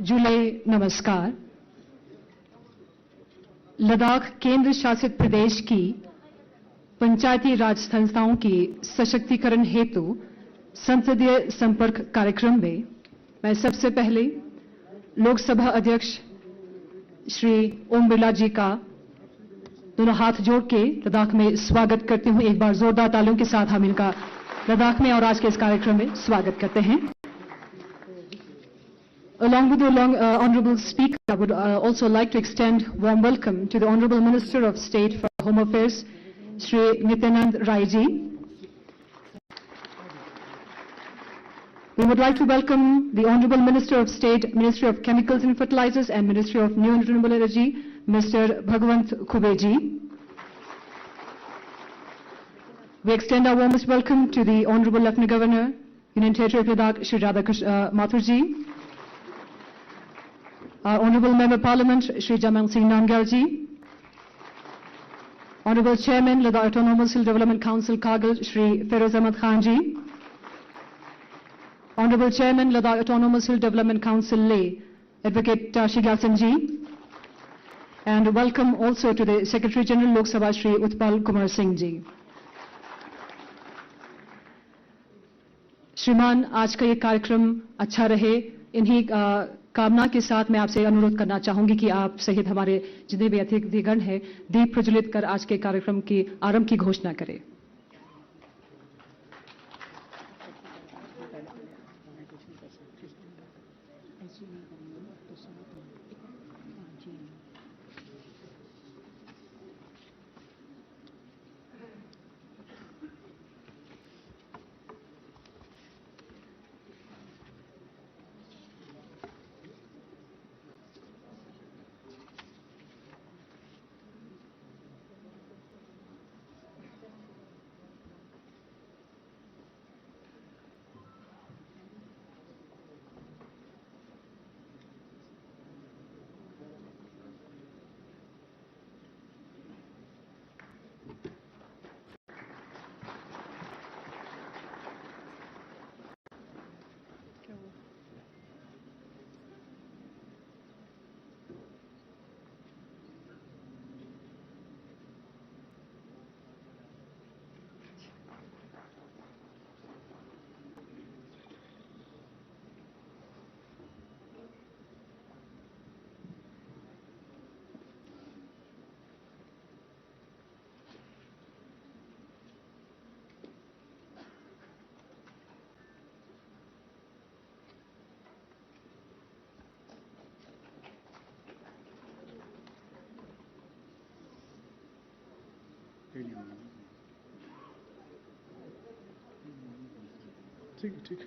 जुलाई नमस्कार। लद्दाख केंद्र शासित प्रदेश की पंचायती राज संस्थाओं की सशक्तिकरण हेतु संसदीय संपर्क कार्यक्रम में मैं सबसे पहले लोकसभा अध्यक्ष श्री ओम बिरला जी का दोनों हाथ जोड़ के लद्दाख में स्वागत करती हूं। एक बार जोरदार तालियों के साथ हम इनका लद्दाख में और आज के इस कार्यक्रम में स्वागत करते हैं। Along with the Honourable Speaker, I would also like to extend warm welcome to the Honourable Minister of State for Home Affairs, Shri Nityanand Rai ji. We would like to welcome the Honourable Minister of State, Ministry of Chemicals and Fertilizers and Ministry of New and Renewable Energy, Mr. Bhagwant Khube ji. We extend our warmest welcome to the Honourable Lieutenant Governor, Union Territory of Ladakh, Shri Radhakrishna Mathur ji. Our Honourable Member of Parliament, Shri Jamal Singh Namgyal ji. Honourable Chairman, Ladakh Autonomous Hill Development Council, Kargil, Shri Feroz Ahmad Khan ji. Honourable Chairman, Ladakh Autonomous Hill Development Council, Leh, Advocate Shri Gyaltsang ji. And welcome also to the Secretary General Lok Sabha, Shri Utpal Kumar Singh ji. श्रीमान, आज का ये कार्यक्रम अच्छा रहे, इन्हीं कामना के साथ मैं आपसे अनुरोध करना चाहूंगी कि आप सहित हमारे जितने भी अतिथिगण हैं दीप प्रज्वलित कर आज के कार्यक्रम की आरंभ की घोषणा करें। ठीक।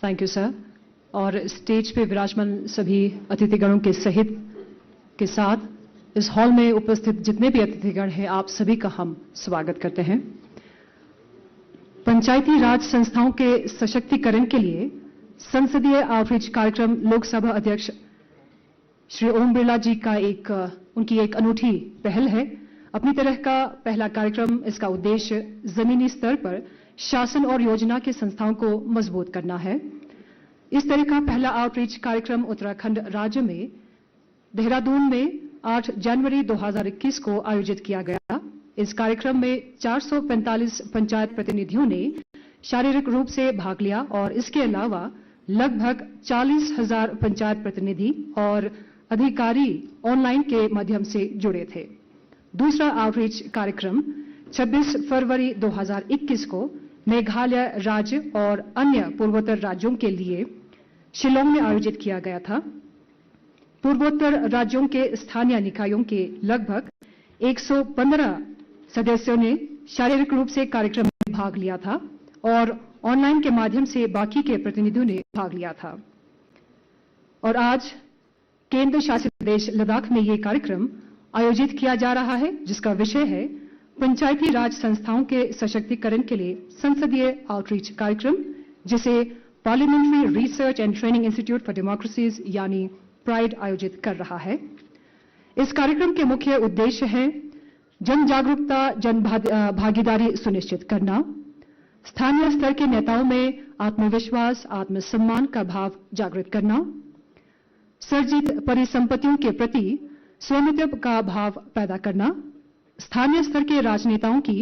Thank you sir. और स्टेज पे विराजमान सभी अतिथिगणों के सहित के साथ इस हॉल में उपस्थित जितने भी अतिथिगण हैं आप सभी का हम स्वागत करते हैं। पंचायती राज संस्थाओं के सशक्तिकरण के लिए संसदीय आउटरीच कार्यक्रम लोकसभा अध्यक्ष श्री ओम बिरला जी का उनकी एक अनूठी पहल है। अपनी तरह का पहला कार्यक्रम, इसका उद्देश्य जमीनी स्तर पर शासन और योजना के संस्थाओं को मजबूत करना है। इस तरह का पहला आउटरीच कार्यक्रम उत्तराखंड राज्य में देहरादून में 8 जनवरी 2021 को आयोजित किया गया। इस कार्यक्रम में 445 पंचायत प्रतिनिधियों ने शारीरिक रूप से भाग लिया और इसके अलावा लगभग 40,000 पंचायत प्रतिनिधि और अधिकारी ऑनलाइन के माध्यम से जुड़े थे। दूसरा आउटरीच कार्यक्रम 26 फरवरी 2021 को मेघालय राज्य और अन्य पूर्वोत्तर राज्यों के लिए शिलोंग में आयोजित किया गया था। पूर्वोत्तर राज्यों के स्थानीय निकायों के लगभग 115 सदस्यों ने शारीरिक रूप से कार्यक्रम में भाग लिया था और ऑनलाइन के माध्यम से बाकी के प्रतिनिधियों ने भाग लिया था। और आज केंद्र शासित प्रदेश लद्दाख में ये कार्यक्रम आयोजित किया जा रहा है, जिसका विषय है पंचायती राज संस्थाओं के सशक्तिकरण के लिए संसदीय आउटरीच कार्यक्रम, जिसे parliamentary research and training institute for democracies यानी प्राइड आयोजित कर रहा है। इस कार्यक्रम के मुख्य उद्देश्य हैं जन जागरूकता, जन भागीदारी सुनिश्चित करना, स्थानीय स्तर के नेताओं में आत्मविश्वास, आत्मसम्मान का भाव जागृत करना, सर्जित परिसंपत्तियों के प्रति स्वामित्व का भाव पैदा करना, स्थानीय स्तर के राजनेताओं की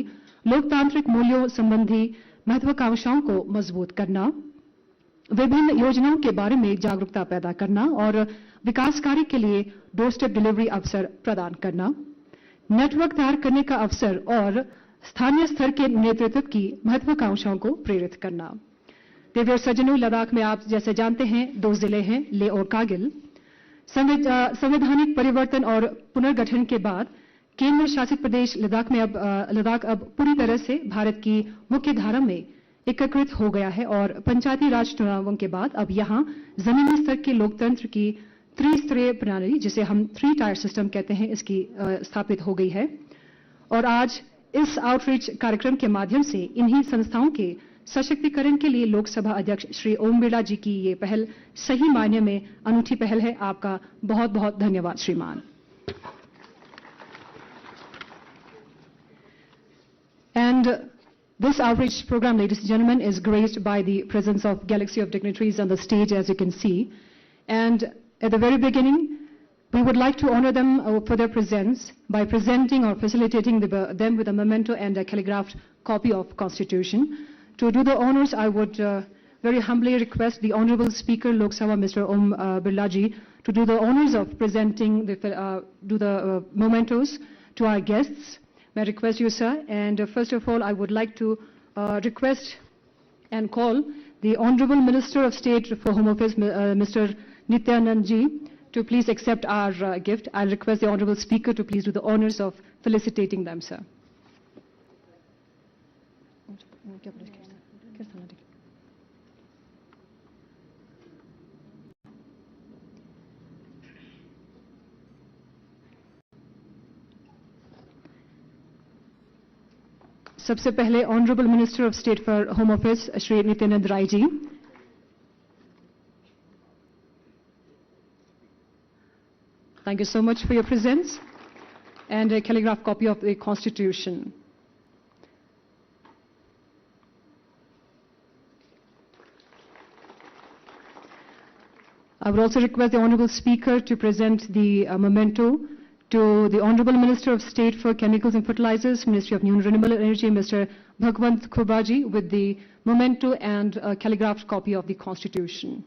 लोकतांत्रिक मूल्यों संबंधी महत्वाकांक्षाओं को मजबूत करना, विभिन्न योजनाओं के बारे में जागरूकता पैदा करना और विकास कार्य के लिए डोर स्टेप डिलीवरी अवसर प्रदान करना, नेटवर्क तैयार करने का अवसर और स्थानीय स्तर के नेतृत्व की महत्वाकांक्षाओं को प्रेरित करना। देवी और सज्जनों, लद्दाख में आप जैसे जानते हैं 2 जिले हैं, लेह और कारगिल। संवैधानिक परिवर्तन और पुनर्गठन के बाद केंद्र शासित प्रदेश लद्दाख अब पूरी तरह से भारत की मुख्य धारा में एकीकृत हो गया है और पंचायती राज चुनावों के बाद अब यहां जमीनी स्तर के लोकतंत्र की त्रिस्तरीय प्रणाली, जिसे हम 3 टायर सिस्टम कहते हैं, इसकी स्थापित हो गई है। और आज इस आउटरीच कार्यक्रम के माध्यम से इन्हीं संस्थाओं के सशक्तिकरण के लिए लोकसभा अध्यक्ष श्री ओम बिरला जी की ये पहल सही मायने में अनूठी पहल है। आपका बहुत बहुत धन्यवाद श्रीमान। And this outreach program, ladies and gentlemen, is graced by the presence of galaxy of dignitaries on the stage, as you can see. And at the very beginning, we would like to honor them for their presence by presenting or facilitating them with a memento and a calligraphed copy of Constitution. To do the honors, I would very humbly request the Honorable Speaker, Lok Sabha, Mr. Om Birla ji, to do the honors of presenting the mementos to our guests. May I request you, sir? And first of all, I would like to request and call the Honorable Minister of State for Home Affairs, Mr. Nityanand ji, to please accept our gift. I'll request the Honorable Speaker to please do the honors of felicitating them, sir. सबसे पहले honourable minister of state for home affairs Shri Nityanand Rai ji. Thank you so much for your presence and a calligraphed copy of the Constitution. I would also request the Honorable Speaker to present the memento to the Honorable Minister of State for Chemicals and Fertilizers, Ministry of New and Renewable Energy, Mr. Bhagwant Khurbaji, with the memento and a calligraphed copy of the Constitution.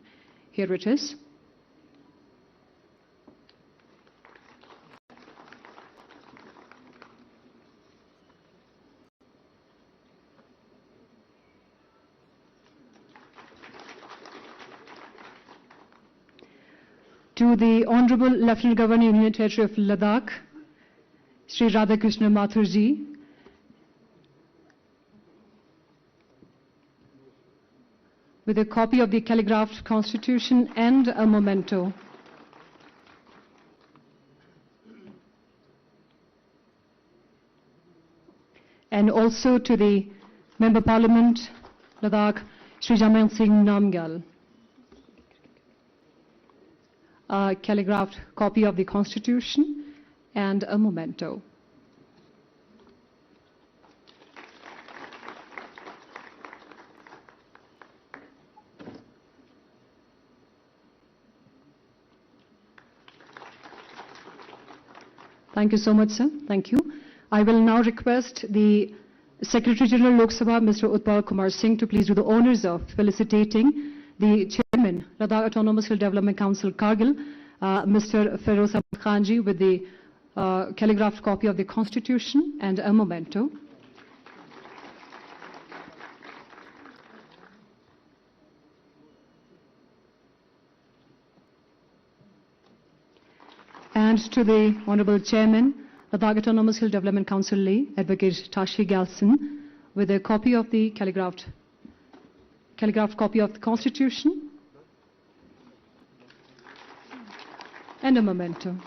Here it is. To the Honorable Lieutenant Governor, Union Territory of Ladakh, Sri Radhakrishna Mathur ji, with a copy of the calligraphed Constitution and a memento. And also to the Member Parliament, Ladakh, Sri Jamyan Singh Namgyal, a calligraphed copy of the Constitution and a memento. Thank you so much, sir. Thank you. I will now request the Secretary General Lok Sabha, Mr. Utpal Kumar Singh, to please do the honors of felicitating the Chairman, Ladakh Autonomous Hill Development Council, Kargil, Mr. Feroz Ahmed Khan ji, with the calligraphed copy of the Constitution and a memento. And to the Honorable Chairman, Ladakh Autonomous Hill Development Council, Leh, Advocate Tashi Galson, with a copy of the calligraphed copy of the Constitution and a memento.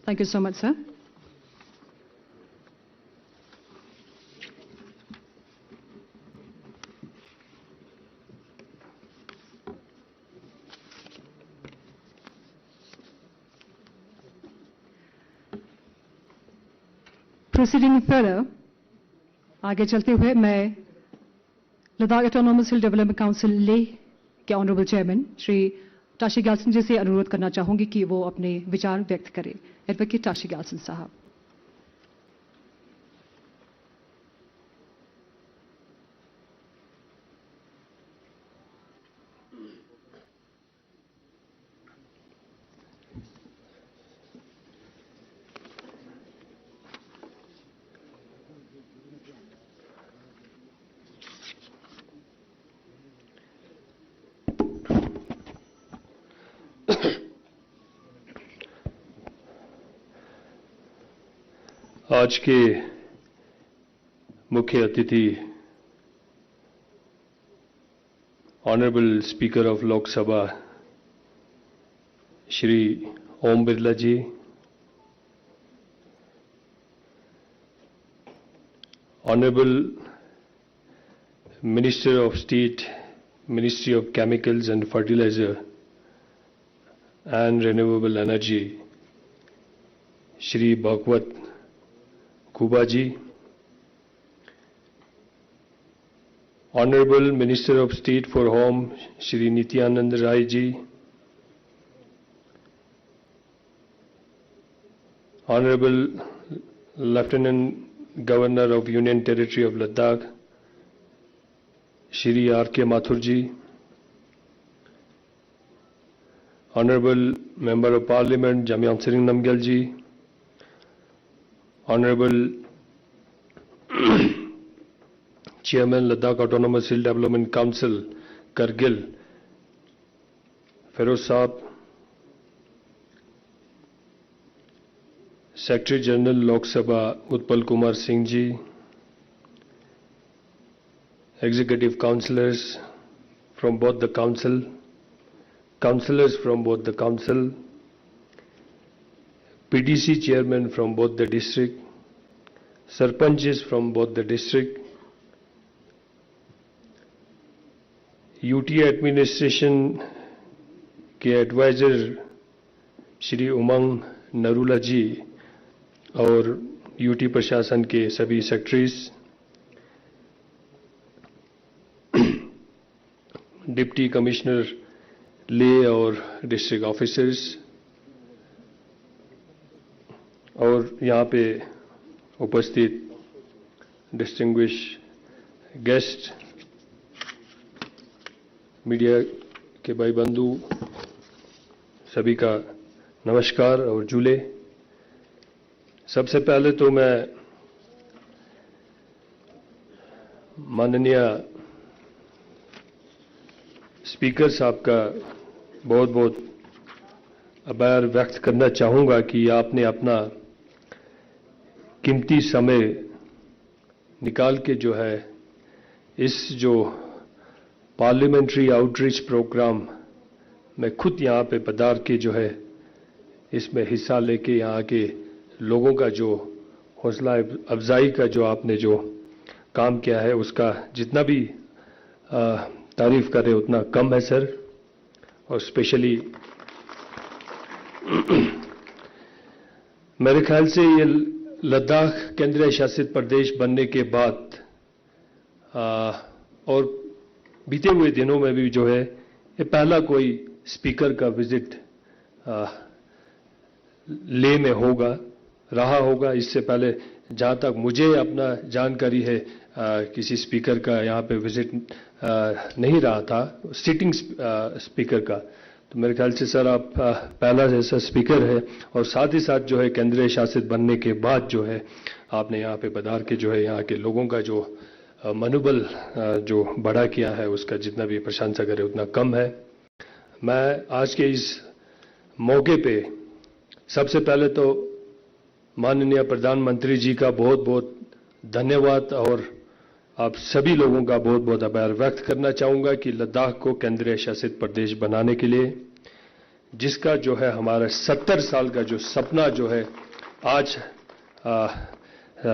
Thank you so much, sir. Proceeding further, आगे चलते हुए मैं Ladakh autonomous हिल development council Leh के honourable chairman Shri Tashi Gyalson जी से अनुरोध करना चाहूंगी कि वो अपने विचार व्यक्त करें। एडवोकेट ताशी ग्याल्सन साहब। आज के मुख्य अतिथि honourable speaker of Lok Sabha Shri Om Birla ji, honourable minister of state, ministry of chemicals and fertiliser and renewable energy Shri Bhagwat Kuba ji, Honorable Minister of State for Home Shri Nityanand Rai ji, Honorable Lieutenant Governor of Union Territory of Ladakh Shri R.K. Mathur ji, Honorable Member of Parliament Jamyang Tsering Namgyal ji, Honorable Chairman Ladakh Autonomous Hill Development Council Kargil Feroz Saab, Secretary General Lok Sabha Utpal Kumar Singh ji, Executive Councillors from both the council, councillors from both the council, PDC chairman from both the district, sarpanches from both the district, UT administration के adviser Shri Umang Narula जी और UT प्रशासन के सभी secretaries, deputy commissioner ले और district officers और यहाँ पे उपस्थित डिस्टिंग्विश गेस्ट, मीडिया के भाई बंधु सभी का नमस्कार और जूले। सबसे पहले तो मैं माननीय स्पीकर साहब का बहुत बहुत आभार व्यक्त करना चाहूँगा कि आपने अपना कीमती समय निकाल के जो है इस जो पार्लियामेंट्री आउटरीच प्रोग्राम में खुद यहाँ पे पधार के जो है इसमें हिस्सा लेके यहाँ के लोगों का जो हौसला अफजाई का जो आपने जो काम किया है उसका जितना भी तारीफ करे उतना कम है सर। और स्पेशली मेरे ख्याल से ये लद्दाख केंद्रीय शासित प्रदेश बनने के बाद और बीते हुए दिनों में भी जो है ये पहला कोई स्पीकर का विजिट ले में रहा होगा। इससे पहले जहां तक मुझे अपना जानकारी है किसी स्पीकर का यहाँ पे विजिट नहीं रहा था, सिटिंग स्पीकर का। तो मेरे ख्याल से सर आप पहला जैसा स्पीकर है और साथ ही साथ जो है केंद्रीय शासित बनने के बाद जो है आपने यहाँ पे पधार के जो है यहाँ के लोगों का जो मनोबल जो बढ़ा किया है उसका जितना भी प्रशंसा करे उतना कम है। मैं आज के इस मौके पे सबसे पहले तो माननीय प्रधानमंत्री जी का बहुत बहुत धन्यवाद और आप सभी लोगों का बहुत बहुत आभार व्यक्त करना चाहूँगा कि लद्दाख को केंद्रीय शासित प्रदेश बनाने के लिए जिसका जो है हमारा 70 साल का जो सपना जो है आज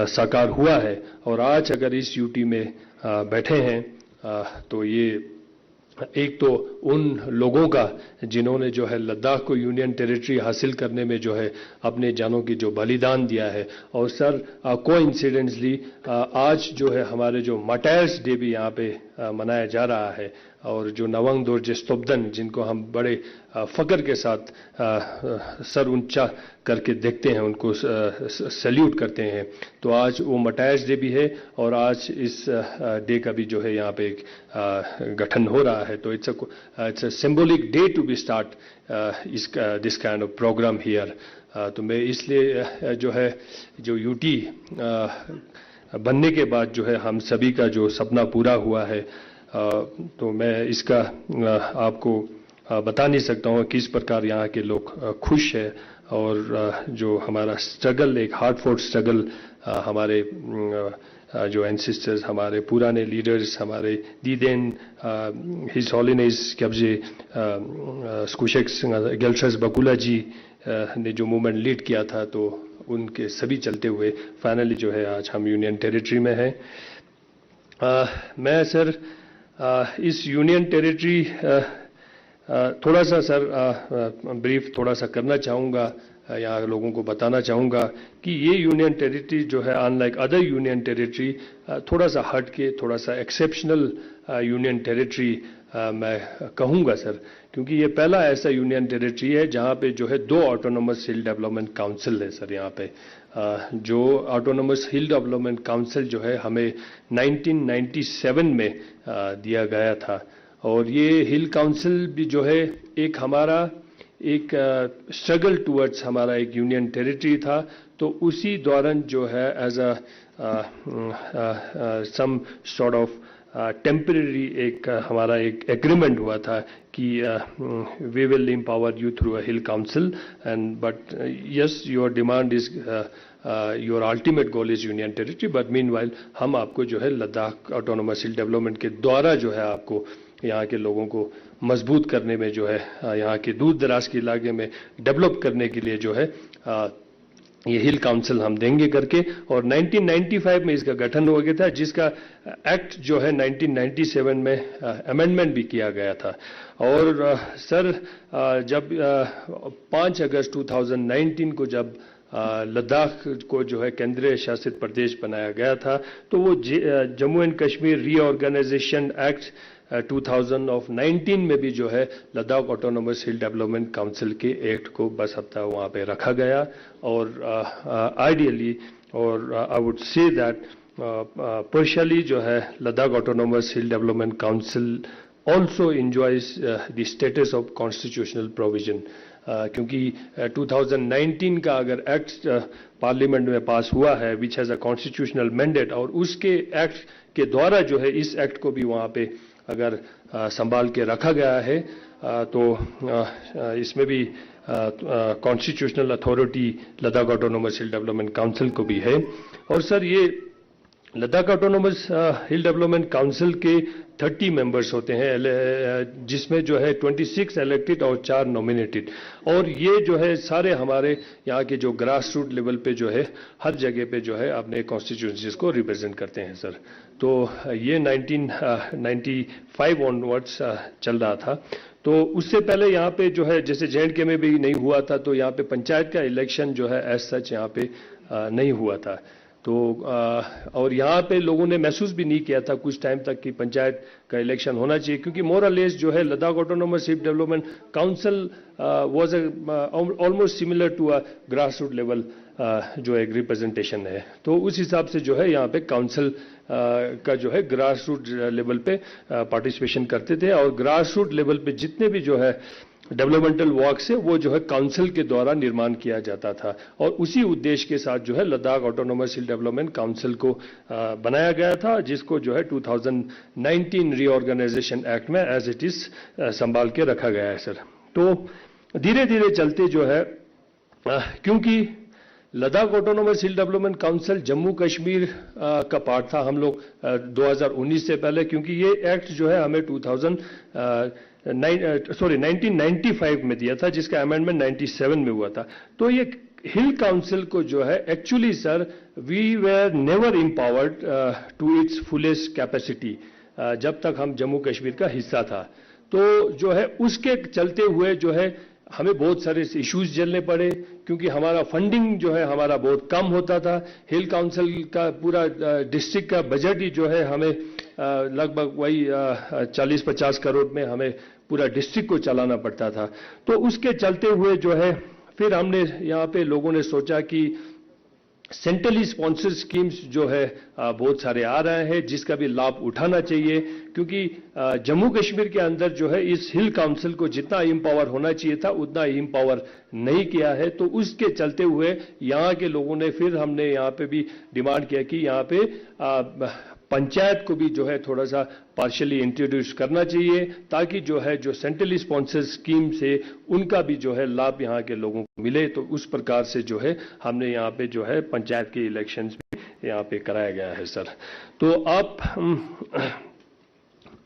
साकार हुआ है। और आज अगर इस यूटी में बैठे हैं तो ये एक तो उन लोगों का जिन्होंने जो है लद्दाख को यूनियन टेरिटरी हासिल करने में जो है अपने जानों की जो बलिदान दिया है, और सर कोइंसिडेंटली आज जो है हमारे जो मार्टायर्स डे भी यहाँ पे मनाया जा रहा है, और जो नवंग दोरजे स्तोब्दन जिनको हम बड़े फक्र के साथ सर ऊंचा करके देखते हैं, उनको सैल्यूट करते हैं, तो आज वो मार्टायर्स डे भी है और आज इस डे का भी जो है यहाँ पे एक गठन हो रहा है। तो it's a symbolic day to be start this kind of programme here. तो मैं इसलिए जो है जो यूटी बनने के बाद जो है हम सभी का जो सपना पूरा हुआ है, तो मैं इसका आपको बता नहीं सकता हूँ किस प्रकार यहाँ के लोग खुश है, और जो हमारा स्ट्रगल एक हार्ड फोर्ड स्ट्रगल हमारे जो एंसेस्टर्स, हमारे पुराने लीडर्स, हमारे दीदेन हिज हॉलिनेस कब्जे स्कुशेक गेल्सस बकुला जी ने जो मूवमेंट लीड किया था, तो उनके सभी चलते हुए फाइनली जो है आज हम यूनियन टेरिटरी में हैं। मैं सर इस यूनियन टेरिटरी थोड़ा सा सर ब्रीफ थोड़ा सा करना चाहूँगा, यहाँ लोगों को बताना चाहूँगा कि ये यूनियन टेरिटरी जो है अनलाइक अदर यूनियन टेरिटरी थोड़ा सा हट के, थोड़ा सा एक्सेप्शनल यूनियन टेरिटरी मैं कहूँगा सर, क्योंकि ये पहला ऐसा यूनियन टेरिटरी है जहाँ पे जो है 2 ऑटोनोमस हिल डेवलपमेंट काउंसिल है सर। यहाँ पे जो ऑटोनोमस हिल डेवलपमेंट काउंसिल जो है हमें 1997 में दिया गया था, और ये हिल काउंसिल भी जो है एक हमारा एक स्ट्रगल टुवर्ड्स हमारा एक यूनियन टेरिटरी था। तो उसी दौरान जो है as a some sort of temporary एक हमारा एक एग्रीमेंट हुआ था कि we will empower you through a hill council, and but yes your demand is your ultimate goal is union territory, but meanwhile हम आपको जो है लद्दाख ऑटोनोमस हिल डेवलपमेंट के द्वारा जो है आपको यहाँ के लोगों को मजबूत करने में जो है यहाँ के दूर दराज के इलाके में डेवलप करने के लिए जो है ये हिल काउंसिल हम देंगे करके, और 1995 में इसका गठन हो गया था, जिसका एक्ट जो है 1997 में अमेंडमेंट भी किया गया था। और सर जब 5 अगस्त 2019 को जब लद्दाख को जो है केंद्रीय शासित प्रदेश बनाया गया था, तो वो Jammu and Kashmir reorganisation act 2019 में भी जो है Ladakh autonomous hill development council के एक्ट को बस हफ्ता वहाँ पे रखा गया, और आइडियली और आई वुड से दैट पर्शियली जो है Ladakh autonomous hill development council also enjoys the status of constitutional provision, क्योंकि 2019 का अगर एक्ट पार्लियामेंट में पास हुआ है which has a constitutional mandate, और उसके एक्ट के द्वारा जो है इस एक्ट को भी वहाँ पे अगर संभाल के रखा गया है, तो इसमें भी constitutional authority Ladakh autonomous hill development council को भी है। और सर ये Ladakh autonomous hill development council के 30 मेंबर्स होते हैं, जिसमें जो है 26 इलेक्टेड और 4 नॉमिनेटेड, और ये जो है सारे हमारे यहाँ के जो ग्रास रूट लेवल पे जो है हर जगह पे जो है अपने कॉन्स्टिट्यूंसीज को रिप्रेजेंट करते हैं सर। तो ये 1995 ऑनवर्ड्स चल रहा था। तो उससे पहले यहाँ पे जो है जैसे J&K में भी नहीं हुआ था, तो यहाँ पे पंचायत का इलेक्शन जो है एज सच यहाँ पे नहीं हुआ था। तो और यहाँ पे लोगों ने महसूस भी नहीं किया था कुछ टाइम तक कि पंचायत का इलेक्शन होना चाहिए, क्योंकि मोरलेस जो है Ladakh autonomous hill development council was almost similar to a grass root level जो एक रिप्रेजेंटेशन है। तो उस हिसाब से जो है यहाँ पे काउंसिल का जो है ग्रास रूट लेवल पे पार्टिसिपेशन करते थे, और ग्रास रूट लेवल पे जितने भी जो है डेवलपमेंटल वर्क्स है वो जो है काउंसिल के द्वारा निर्माण किया जाता था, और उसी उद्देश्य के साथ जो है Ladakh autonomous hill development council को बनाया गया था, जिसको जो है 2019 रीऑर्गेनाइजेशन एक्ट में एज इट इज संभाल के रखा गया है सर। तो धीरे धीरे चलते जो है क्योंकि Ladakh autonomous hill development council Jammu Kashmir का पार्ट था हम लोग 2019 से पहले, क्योंकि ये एक्ट जो है हमें 1995 में दिया था, जिसका अमेंडमेंट 97 में हुआ था। तो ये हिल काउंसिल को जो है actually sir we were never empowered to its fullest capacity जब तक हम जम्मू कश्मीर का हिस्सा था। तो जो है उसके चलते हुए जो है हमें बहुत सारे इश्यूज झेलने पड़े, क्योंकि हमारा फंडिंग जो है हमारा बहुत कम होता था। हिल काउंसिल का पूरा डिस्ट्रिक्ट का बजट ही जो है हमें लगभग वही 40-50 करोड़ में हमें पूरा डिस्ट्रिक्ट को चलाना पड़ता था। तो उसके चलते हुए जो है फिर हमने यहाँ पे लोगों ने सोचा कि सेंट्रली स्पॉन्सर्ड स्कीम्स जो है बहुत सारे आ रहे हैं, जिसका भी लाभ उठाना चाहिए, क्योंकि जम्मू कश्मीर के अंदर जो है इस हिल काउंसिल को जितना एम्पावर होना चाहिए था उतना एम्पावर नहीं किया है। तो उसके चलते हुए यहाँ के लोगों ने फिर हमने यहाँ पे भी डिमांड किया कि यहाँ पे पंचायत को भी जो है थोड़ा सा पार्शियली इंट्रोड्यूस करना चाहिए, ताकि जो है जो सेंट्रली स्पॉन्सर्ड स्कीम से उनका भी जो है लाभ यहाँ के लोगों को मिले। तो उस प्रकार से जो है हमने यहाँ पे जो है पंचायत के इलेक्शंस भी यहाँ पे कराया गया है सर। तो आप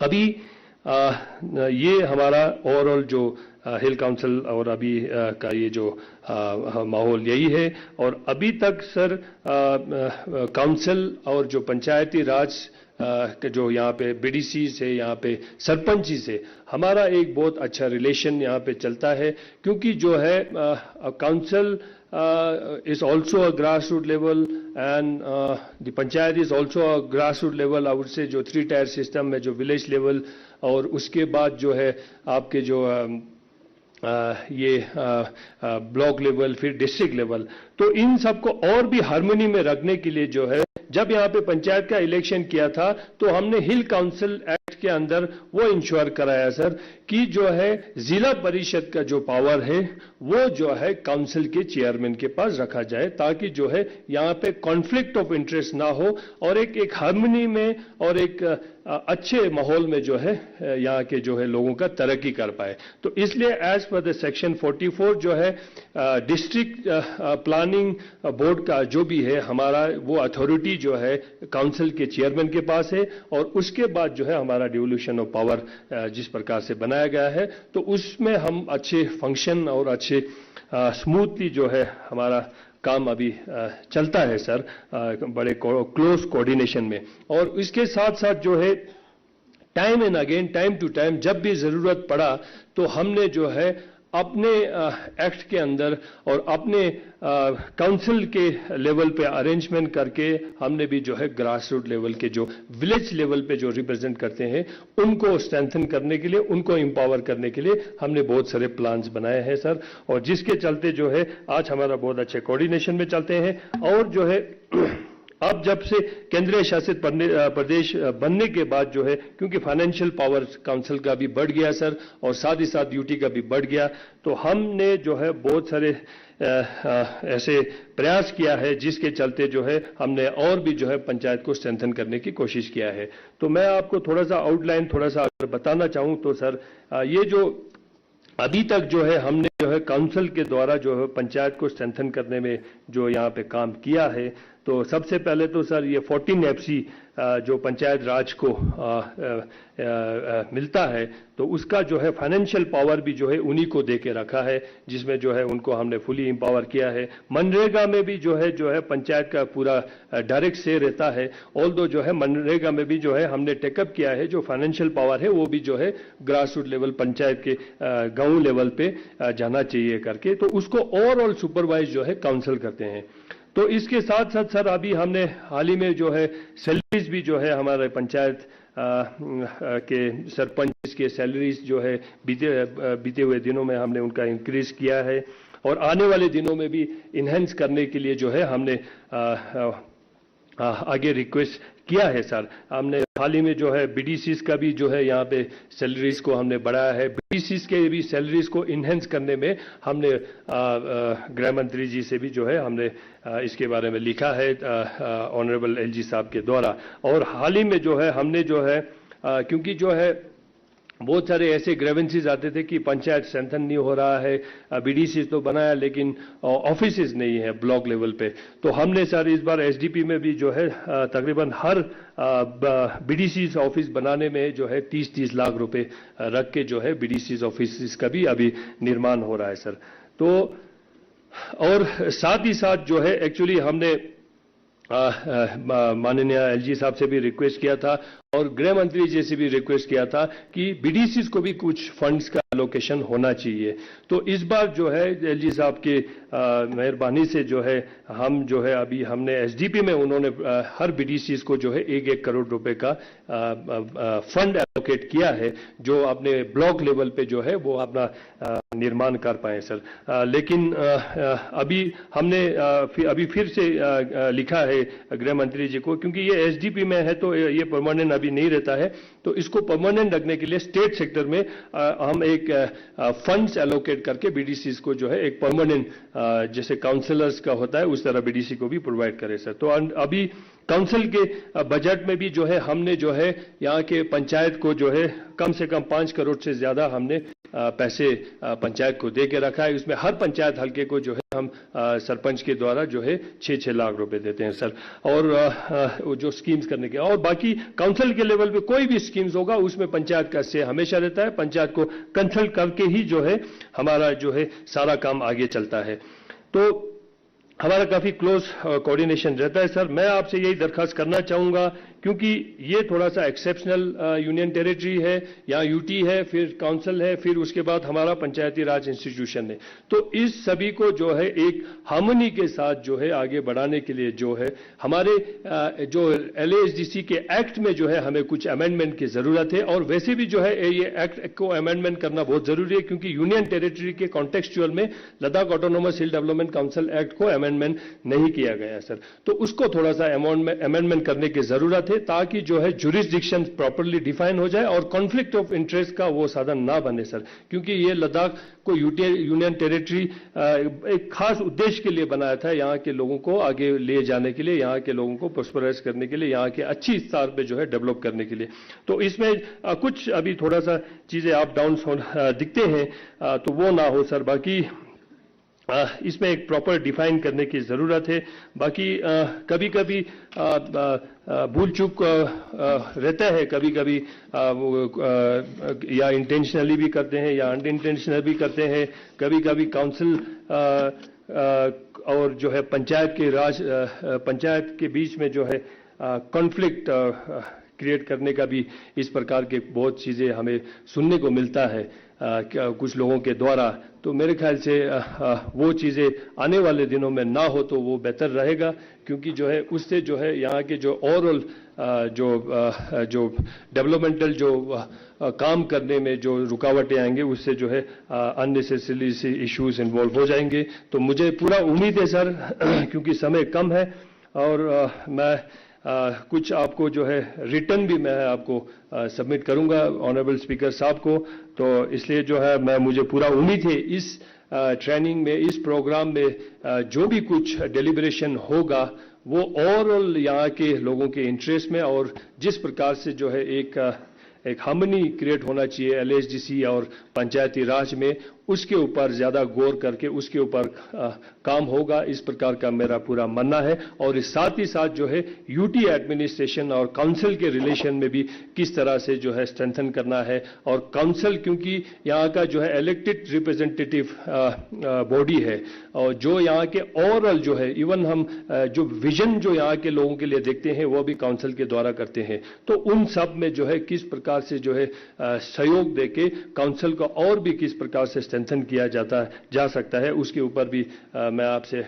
अभी ये हमारा ओवरऑल जो हिल काउंसिल और अभी का ये जो माहौल यही है। और अभी तक सर काउंसिल और जो पंचायती राज के जो यहाँ पे बीडीसी से यहाँ पे सरपंची से हमारा एक बहुत अच्छा रिलेशन यहाँ पे चलता है, क्योंकि जो है council is also a grassroots level and the panchayat is also a grassroots level, I would say, जो 3 tier system में जो विलेज लेवल और उसके बाद जो है आपके जो ये ब्लॉक लेवल फिर डिस्ट्रिक्ट लेवल। तो इन सबको और भी हार्मनी में रखने के लिए जो है जब यहाँ पे पंचायत का इलेक्शन किया था तो हमने हिल काउंसिल एक्ट के अंदर वो इंश्योर कराया सर कि जो है जिला परिषद का जो पावर है वो जो है काउंसिल के चेयरमैन के पास रखा जाए, ताकि जो है यहाँ पे कॉन्फ्लिक्ट ऑफ इंटरेस्ट ना हो और एक हार्मनी में और एक अच्छे माहौल में जो है यहाँ के जो है लोगों का तरक्की कर पाए। तो इसलिए एज पर द सेक्शन 44 जो है डिस्ट्रिक्ट प्लानिंग बोर्ड का जो भी है हमारा वो अथॉरिटी जो है काउंसिल के चेयरमैन के पास है, और उसके बाद जो है हमारा डिवोल्यूशन ऑफ पावर जिस प्रकार से बनाया गया है तो उसमें हम अच्छे फंक्शन और अच्छे स्मूथली जो है हमारा काम अभी चलता है सर, बड़े क्लोज कोऑर्डिनेशन में। और इसके साथ साथ जो है time and again time to time जब भी जरूरत पड़ा तो हमने जो है अपने एक्ट के अंदर और अपने काउंसिल के लेवल पे अरेंजमेंट करके हमने भी जो है ग्रास रूट लेवल के जो विलेज लेवल पे जो रिप्रेजेंट करते हैं उनको स्ट्रेंथन करने के लिए, उनको एम्पावर करने के लिए हमने बहुत सारे प्लान्स बनाए हैं सर, और जिसके चलते जो है आज हमारा बहुत अच्छे कोऑर्डिनेशन में चलते हैं। और जो है अब जब से केंद्रीय शासित प्रदेश बनने के बाद जो है क्योंकि फाइनेंशियल पावर काउंसिल का भी बढ़ गया सर और साथ ही साथ ड्यूटी का भी बढ़ गया, तो हमने जो है बहुत सारे ऐसे प्रयास किया है जिसके चलते जो है हमने और भी जो है पंचायत को स्ट्रेंथन करने की कोशिश किया है। तो मैं आपको थोड़ा सा आउटलाइन थोड़ा सा अगर बताना चाहूं तो सर ये जो अभी तक जो है हमने जो है काउंसिल के द्वारा जो है पंचायत को स्ट्रेंथन करने में जो यहाँ पे काम किया है, तो सबसे पहले तो सर ये 14 FC जो पंचायत राज को मिलता है तो उसका जो है फाइनेंशियल पावर भी जो है उन्हीं को दे के रखा है, जिसमें जो है उनको हमने फुली एम्पावर किया है। मनरेगा में भी जो है पंचायत का पूरा डायरेक्ट से रहता है, ऑल्दो जो है मनरेगा में भी जो है हमने टेकअप किया है, जो फाइनेंशियल पावर है वो भी जो है ग्रास रूट लेवल पंचायत के गांव लेवल पे जाना चाहिए करके, तो उसको ओवरऑल सुपरवाइज जो है काउंसिल करते हैं। तो इसके साथ साथ सर अभी हमने हाल ही में जो है सैलरीज भी जो है हमारे पंचायत के सरपंच के सैलरीज जो है बीते हुए दिनों में हमने उनका इंक्रीज किया है, और आने वाले दिनों में भी इन्हेंस करने के लिए जो है हमने आगे रिक्वेस्ट किया है सर। हमने हाल ही में जो है बीडीसीज का भी जो है यहाँ पे सैलरीज को हमने बढ़ाया है, बीडीसीज के भी सैलरीज को इन्हेंस करने में हमने गृह मंत्री जी से भी जो है हमने इसके बारे में लिखा है ऑनरेबल एलजी साहब के द्वारा। और हाल ही में जो है हमने जो है क्योंकि जो है बहुत सारे ऐसे ग्रेवेंसीज आते थे कि पंचायत स्ट्रेंथन नहीं हो रहा है, बीडीसी तो बनाया लेकिन ऑफिसेज नहीं है ब्लॉक लेवल पे, तो हमने सर इस बार एसडीपी में भी जो है तकरीबन हर बीडीसी ऑफिस बनाने में जो है 30-30 लाख रुपए रख के जो है बीडीसी ऑफिस का भी अभी निर्माण हो रहा है सर। तो और साथ ही साथ जो है एक्चुअली हमने माननीय एलजी साहब से भी रिक्वेस्ट किया था और गृह मंत्री जी से भी रिक्वेस्ट किया था कि बीडीसीज को भी कुछ फंड्स का एलोकेशन होना चाहिए। तो इस बार जो है एलजी साहब के मेहरबानी से जो है हम जो है अभी हमने एसडीपी में उन्होंने हर बीडीसीज को जो है 1-1 करोड़ रुपए का फंड एलोकेट किया है, जो अपने ब्लॉक लेवल पे जो है वो अपना निर्माण कर पाए सर। लेकिन अभी हमने अभी फिर से लिखा है गृह मंत्री जी को, क्योंकि ये एसडीपी में है तो ये परमानेंट अभी नहीं रहता है, तो इसको परमानेंट रखने के लिए स्टेट सेक्टर में हम एक फंड्स एलोकेट करके बीडीसीज को जो है एक परमानेंट जैसे काउंसलर्स का होता है उस तरह बीडीसी को भी प्रोवाइड करें सर। तो अभी काउंसिल के बजट में भी जो है हमने जो है यहाँ के पंचायत को जो है कम से कम 5 करोड़ से ज्यादा हमने पैसे पंचायत को दे के रखा है। उसमें हर पंचायत हल्के को जो है हम सरपंच के द्वारा जो है 6-6 लाख रुपए देते हैं सर, और जो स्कीम्स करने के और बाकी काउंसिल के लेवल पे कोई भी स्कीम्स होगा उसमें पंचायत का से हमेशा रहता है। पंचायत को कंसल्ट करके ही जो है हमारा जो है सारा काम आगे चलता है। तो हमारा काफी क्लोज कोऑर्डिनेशन रहता है सर। मैं आपसे यही दरखास्त करना चाहूंगा, क्योंकि ये थोड़ा सा एक्सेप्शनल यूनियन टेरिटरी है, यहाँ यूटी है, फिर काउंसिल है, फिर उसके बाद हमारा पंचायती राज इंस्टीट्यूशन है। तो इस सभी को जो है एक हार्मनी के साथ जो है आगे बढ़ाने के लिए जो है हमारे जो एलएएसडीसी के एक्ट में जो है हमें कुछ अमेंडमेंट की जरूरत है, और वैसे भी जो है ये एक्ट को अमेंडमेंट करना बहुत जरूरी है, क्योंकि यूनियन टेरिटरी के कॉन्टेक्चुअल में Ladakh autonomous hill development council act को अमेंडमेंट नहीं किया गया सर। तो उसको थोड़ा सा अमेंडमेंट करने की जरूरत है, ताकि जो है जुरिस्डिक्शन प्रॉपर्ली डिफाइन हो जाए और कॉन्फ्लिक्ट ऑफ इंटरेस्ट का वो साधन ना बने सर, क्योंकि ये लद्दाख को यूनियन टेरिटरी एक खास उद्देश्य के लिए बनाया था, यहाँ के लोगों को आगे ले जाने के लिए, यहाँ के लोगों को प्रोस्पराइज करने के लिए, यहाँ के अच्छी स्तर पे जो है डेवलप करने के लिए। तो इसमें कुछ अभी थोड़ा सा चीजें अप डाउन दिखते हैं, तो वो ना हो सर। बाकी इसमें एक प्रॉपर डिफाइन करने की जरूरत है। बाकी कभी कभी भूल चूक रहता है, कभी कभी या इंटेंशनली भी करते हैं या अनइंटेंशनल भी करते हैं। कभी कभी काउंसिल और जो है पंचायत के बीच में जो है कॉन्फ्लिक्ट क्रिएट करने का भी इस प्रकार के बहुत चीजें हमें सुनने को मिलता है कुछ लोगों के द्वारा। तो मेरे ख्याल से वो चीजें आने वाले दिनों में ना हो तो वो बेहतर रहेगा, क्योंकि जो है उससे जो है यहाँ के जो ओवरऑल जो डेवलपमेंटल जो काम करने में जो रुकावटें आएंगे उससे जो है अननेसेसरी से इश्यूज इन्वॉल्व हो जाएंगे। तो मुझे पूरा उम्मीद है सर, क्योंकि समय कम है, और मैं कुछ आपको जो है रिटर्न भी मैं आपको सबमिट करूंगा ऑनरेबल स्पीकर साहब को। तो इसलिए जो है मुझे पूरा उम्मीद है इस ट्रेनिंग में, इस प्रोग्राम में जो भी कुछ डेलिब्रेशन होगा वो ओवरऑल यहाँ के लोगों के इंटरेस्ट में, और जिस प्रकार से जो है एक हार्मनी क्रिएट होना चाहिए एलएएसडीसी और पंचायती राज में, उसके ऊपर ज्यादा गौर करके उसके ऊपर काम होगा, इस प्रकार का मेरा पूरा मानना है। और इस साथ ही साथ जो है यूटी एडमिनिस्ट्रेशन और काउंसिल के रिलेशन में भी किस तरह से जो है स्ट्रेंथन करना है। और काउंसिल क्योंकि यहाँ का जो है इलेक्टेड रिप्रेजेंटेटिव बॉडी है, और जो यहाँ के ओवरऑल जो है इवन हम जो विजन जो यहाँ के लोगों के लिए देखते हैं वो भी काउंसिल के द्वारा करते हैं। तो उन सब में जो है किस प्रकार से जो है सहयोग देके काउंसिल को और भी किस प्रकार से स्ट्रेंथन किया जा सकता है, उसके ऊपर भी मैं आपसे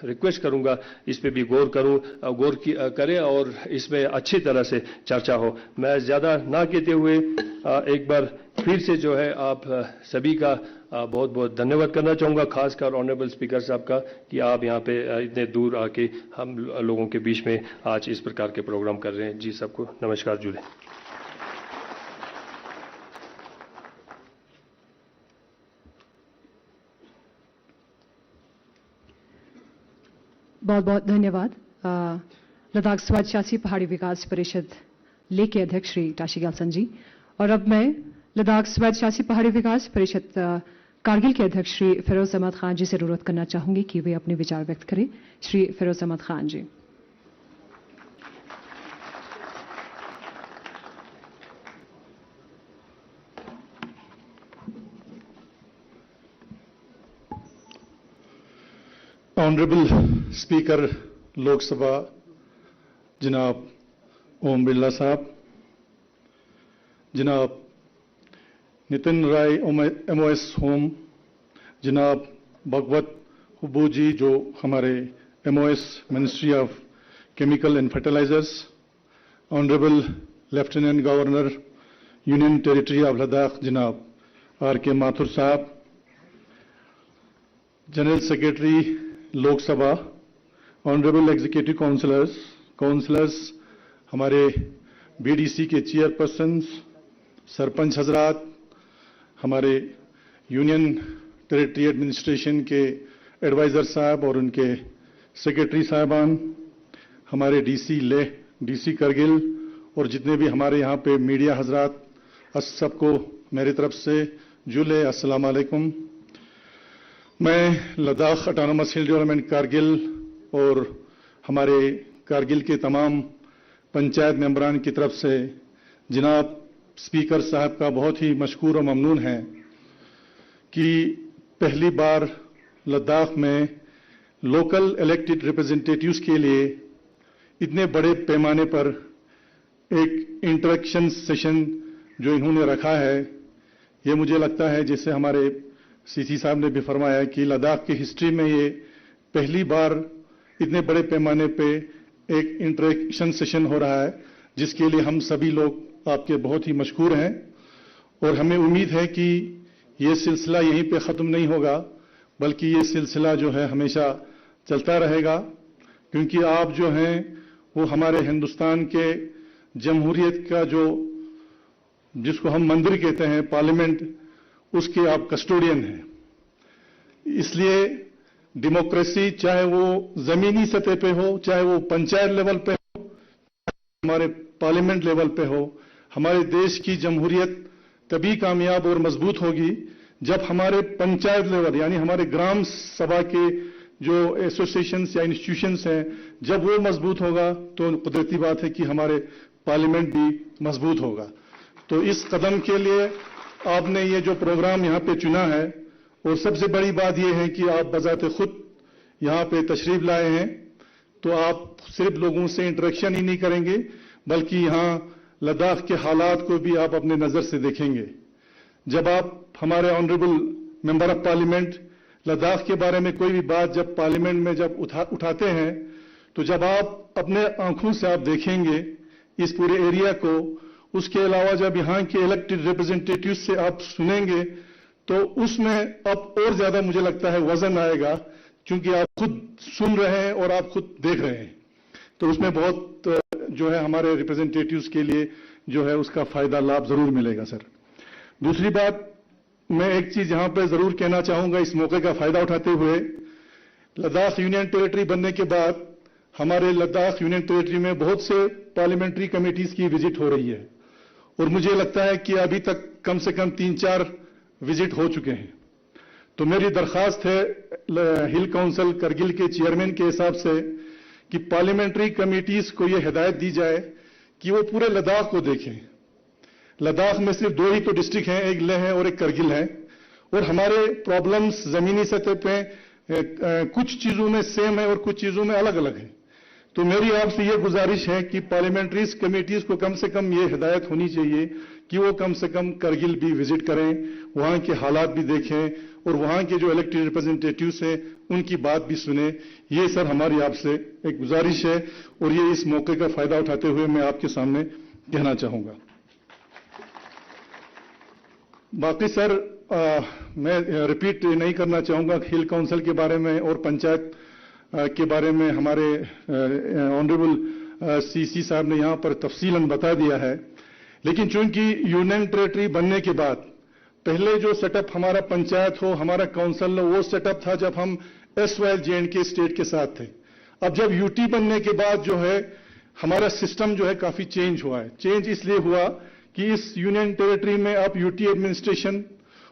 रिक्वेस्ट करूंगा इस पे भी गौर करें और इसमें अच्छी तरह से चर्चा हो। मैं ज्यादा ना कहते हुए एक बार फिर से जो है आप सभी का बहुत बहुत धन्यवाद करना चाहूंगा, खासकर ऑनरेबल स्पीकर साहब का, कि आप यहाँ पे इतने दूर आके हम लोगों के बीच में आज इस प्रकार के प्रोग्राम कर रहे हैं। जी सबको नमस्कार जुड़े। बहुत बहुत धन्यवाद लद्दाख स्वायत्त शासी पहाड़ी विकास परिषद लेह के अध्यक्ष श्री टाशी ग्याल्सन जी। और अब मैं लद्दाख स्वायत्त शासी पहाड़ी विकास परिषद कारगिल के अध्यक्ष श्री फिरोज अहमद खान जी से अनुरोध करना चाहूंगी कि वे अपने विचार व्यक्त करें। श्री फिरोज अहमद खान जी। ऑनरेबल स्पीकर लोकसभा जनाब ओम बिरला साहब, जनाब नितिन राय MOS होम, जनाब भगवत हुब्बू जी जो हमारे MOS ministry of chemical and fertilisers, honourable lieutenant governor union territory of Ladakh जनाब RK माथुर साहब, general secretary Lok Sabha, honourable executive councillors, हमारे BDC के चेयरपर्सन्स, सरपंच हजरात, हमारे यूनियन टेरिटरी एडमिनिस्ट्रेशन के एडवाइज़र साहब और उनके सेक्रेटरी साहबान, हमारे DC लेह, DC करगिल और जितने भी हमारे यहाँ पे मीडिया हजरात, सबको मेरी तरफ से जुले अस्सलाम वालेकुम। मैं Ladakh autonomous hill development Kargil और हमारे कारगिल के तमाम पंचायत मेंबरान की तरफ से जनाब स्पीकर साहब का बहुत ही मशकूर और ममनून है कि पहली बार लद्दाख में लोकल इलेक्टेड रिप्रेजेंटेटिव्स के लिए इतने बड़े पैमाने पर एक इंटरेक्शन सेशन जो इन्होंने रखा है, ये मुझे लगता है जैसे हमारे CC साहब ने भी फरमाया कि लद्दाख की हिस्ट्री में ये पहली बार इतने बड़े पैमाने पे एक इंटरेक्शन सेशन हो रहा है, जिसके लिए हम सभी लोग आपके बहुत ही मशकूर हैं। और हमें उम्मीद है कि ये सिलसिला यहीं पे ख़त्म नहीं होगा, बल्कि ये सिलसिला जो है हमेशा चलता रहेगा, क्योंकि आप जो हैं वो हमारे हिंदुस्तान के जमहूरियत का जो जिसको हम मंदिर कहते हैं पार्लियामेंट, उसके आप कस्टोडियन हैं। इसलिए डेमोक्रेसी चाहे वो जमीनी सतह पे हो, चाहे वो पंचायत लेवल पे हो, हमारे पार्लियामेंट लेवल पे हो, हमारे देश की जमहूरियत तभी कामयाब और मजबूत होगी जब हमारे पंचायत लेवल यानी हमारे ग्राम सभा के जो एसोसिएशंस या इंस्टीट्यूशंस हैं, जब वो मजबूत होगा तो कुदरती बात है कि हमारे पार्लियामेंट भी मजबूत होगा। तो इस कदम के लिए आपने ये जो प्रोग्राम यहाँ पे चुना है, और सबसे बड़ी बात यह है कि आप बजाते खुद यहाँ पे तशरीफ लाए हैं, तो आप सिर्फ लोगों से इंटरेक्शन ही नहीं करेंगे, बल्कि यहाँ लद्दाख के हालात को भी आप अपने नज़र से देखेंगे। जब आप हमारे honourable member of parliament Ladakh के बारे में कोई भी बात जब पार्लियामेंट में जब उठाते हैं, तो जब आप अपने आंखों से आप देखेंगे इस पूरे एरिया को, उसके अलावा जब यहाँ के इलेक्टेड रिप्रेजेंटेटिव से आप सुनेंगे, तो उसमें अब और ज्यादा मुझे लगता है वजन आएगा, क्योंकि आप खुद सुन रहे हैं और आप खुद देख रहे हैं। तो उसमें बहुत जो है हमारे रिप्रेजेंटेटिव्स के लिए जो है उसका फायदा लाभ जरूर मिलेगा सर। दूसरी बात, मैं एक चीज यहां पे जरूर कहना चाहूंगा इस मौके का फायदा उठाते हुए, लद्दाख यूनियन टेरिटरी बनने के बाद हमारे लद्दाख यूनियन टेरिटरी में बहुत से पार्लियामेंट्री कमेटीज की विजिट हो रही है, और मुझे लगता है कि अभी तक कम से कम 3-4 विजिट हो चुके हैं। तो मेरी दरखास्त है हिल काउंसिल करगिल के चेयरमैन के हिसाब से कि पार्लियामेंट्री कमेटीज को यह हिदायत दी जाए कि वो पूरे लद्दाख को देखें। लद्दाख में सिर्फ 2 ही तो डिस्ट्रिक्ट हैं, एक लेह है और एक करगिल है, और हमारे प्रॉब्लम्स जमीनी सतह पे कुछ चीजों में सेम है और कुछ चीजों में अलग अलग है। तो मेरी आपसे ये गुजारिश है कि पार्लियामेंट्री कमेटीज को कम से कम ये हिदायत होनी चाहिए कि वो कम से कम करगिल भी विजिट करें, वहां के हालात भी देखें और वहां के जो इलेक्टेड रिप्रेजेंटेटिव्स हैं उनकी बात भी सुने। ये सर हमारी आपसे एक गुजारिश है, और ये इस मौके का फायदा उठाते हुए मैं आपके सामने कहना चाहूंगा। बाकी सर मैं रिपीट नहीं करना चाहूंगा हिल काउंसिल के बारे में और पंचायत के बारे में हमारे ऑनरेबल CC साहब ने यहां पर तफसीलन बता दिया है। लेकिन चूंकि यूनियन टेरिटरी बनने के बाद पहले जो सेटअप हमारा पंचायत हो, हमारा काउंसिल हो, वो सेटअप था जब हम SYL-J&K स्टेट के साथ थे। अब जब UT बनने के बाद जो है हमारा सिस्टम जो है काफी चेंज हुआ है। चेंज इसलिए हुआ कि इस यूनियन टेरिटरी में अब UT एडमिनिस्ट्रेशन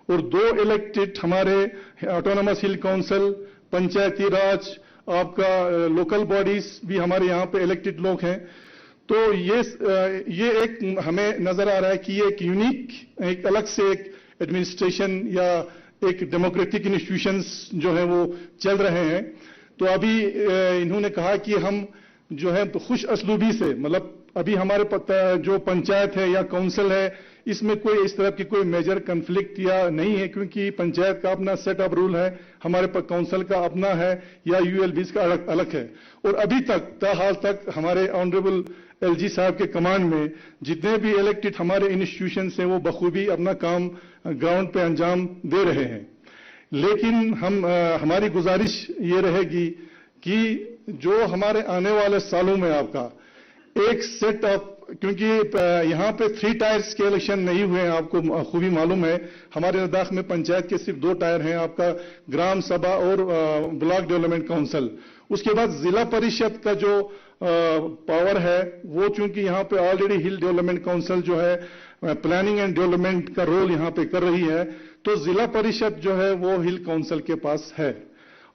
और 2 इलेक्टेड हमारे ऑटोनोमस हिल काउंसिल, पंचायती राज, आपका लोकल बॉडीज भी हमारे यहाँ पे इलेक्टेड लोग हैं। तो ये एक हमें नजर आ रहा है कि ये एक यूनिक, एक अलग से एक एडमिनिस्ट्रेशन या एक डेमोक्रेटिक इंस्टीट्यूशंस जो है वो चल रहे हैं। तो अभी इन्होंने कहा कि हम जो है तो खुश असलूबी से, मतलब अभी हमारे जो पंचायत है या काउंसिल है, इसमें कोई इस तरह की कोई मेजर कन्फ्लिक्ट या नहीं है, क्योंकि पंचायत का अपना सेट ऑफ रूल है, हमारे काउंसिल का अपना है या यूएलबीज का अलग अलग है। और अभी तक हाल तक हमारे ऑनरेबल एलजी साहब के कमांड में जितने भी इलेक्टेड हमारे इंस्टीट्यूशन हैं वो बखूबी अपना काम ग्राउंड पे अंजाम दे रहे हैं। लेकिन हमारी गुजारिश ये रहेगी कि जो हमारे आने वाले सालों में आपका एक सेट ऑफ, क्योंकि यहाँ पे 3 टायर्स के इलेक्शन नहीं हुए हैं, आपको खूबी मालूम है। हमारे लद्दाख में पंचायत के सिर्फ 2 टायर हैं, आपका ग्राम सभा और ब्लॉक डेवलपमेंट काउंसिल। उसके बाद जिला परिषद का जो पावर है वो, चूंकि यहाँ पे ऑलरेडी हिल डेवलपमेंट काउंसिल जो है प्लानिंग एंड डेवलपमेंट का रोल यहाँ पे कर रही है, तो जिला परिषद जो है वो हिल काउंसिल के पास है।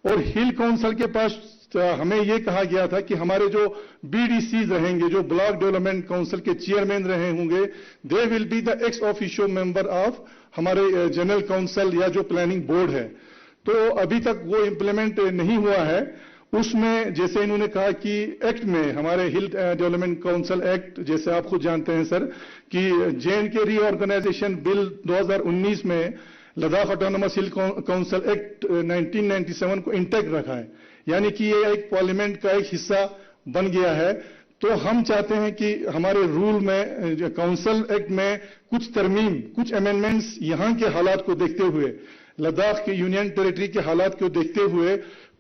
और हिल काउंसिल के पास हमें ये कहा गया था कि हमारे जो बीडीसीज रहेंगे, जो ब्लॉक डेवलपमेंट काउंसिल के चेयरमैन रहे होंगे, they will be the ex officio member of हमारे जनरल काउंसिल या जो प्लानिंग बोर्ड है। तो अभी तक वो इंप्लीमेंट नहीं हुआ है। उसमें जैसे इन्होंने कहा कि एक्ट में, हमारे हिल डेवलपमेंट काउंसिल एक्ट, जैसे आप खुद जानते हैं सर, कि जेएंडके रीऑर्गेनाइजेशन बिल 2019 में लद्दाख ऑटोनोमस हिल काउंसिल एक्ट 1997 को इंटैक्ट रखा है, यानी कि ये एक पार्लियामेंट का एक हिस्सा बन गया है। तो हम चाहते हैं कि हमारे रूल में, काउंसिल एक्ट में कुछ तरमीम, कुछ अमेंडमेंट्स यहाँ के हालात को देखते हुए, लद्दाख के यूनियन टेरिटरी के हालात को देखते हुए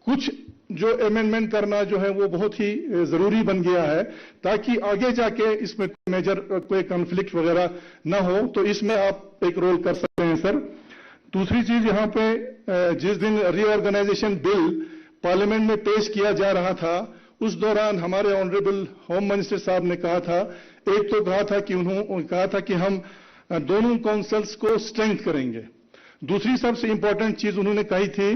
कुछ जो अमेंडमेंट करना जो है वो बहुत ही जरूरी बन गया है, ताकि आगे जाके इसमें मेजर कोई कॉन्फ्लिक्ट वगैरह ना हो। तो इसमें आप एक रोल कर सकते हैं सर। दूसरी चीज, यहाँ पे जिस दिन रीऑर्गेनाइजेशन बिल पार्लियामेंट में पेश किया जा रहा था, उस दौरान हमारे ऑनरेबल होम मिनिस्टर साहब ने कहा था, एक तो कहा था कि हम दोनों काउंसिल्स को स्ट्रेंथ करेंगे। दूसरी सबसे इंपॉर्टेंट चीज उन्होंने कही थी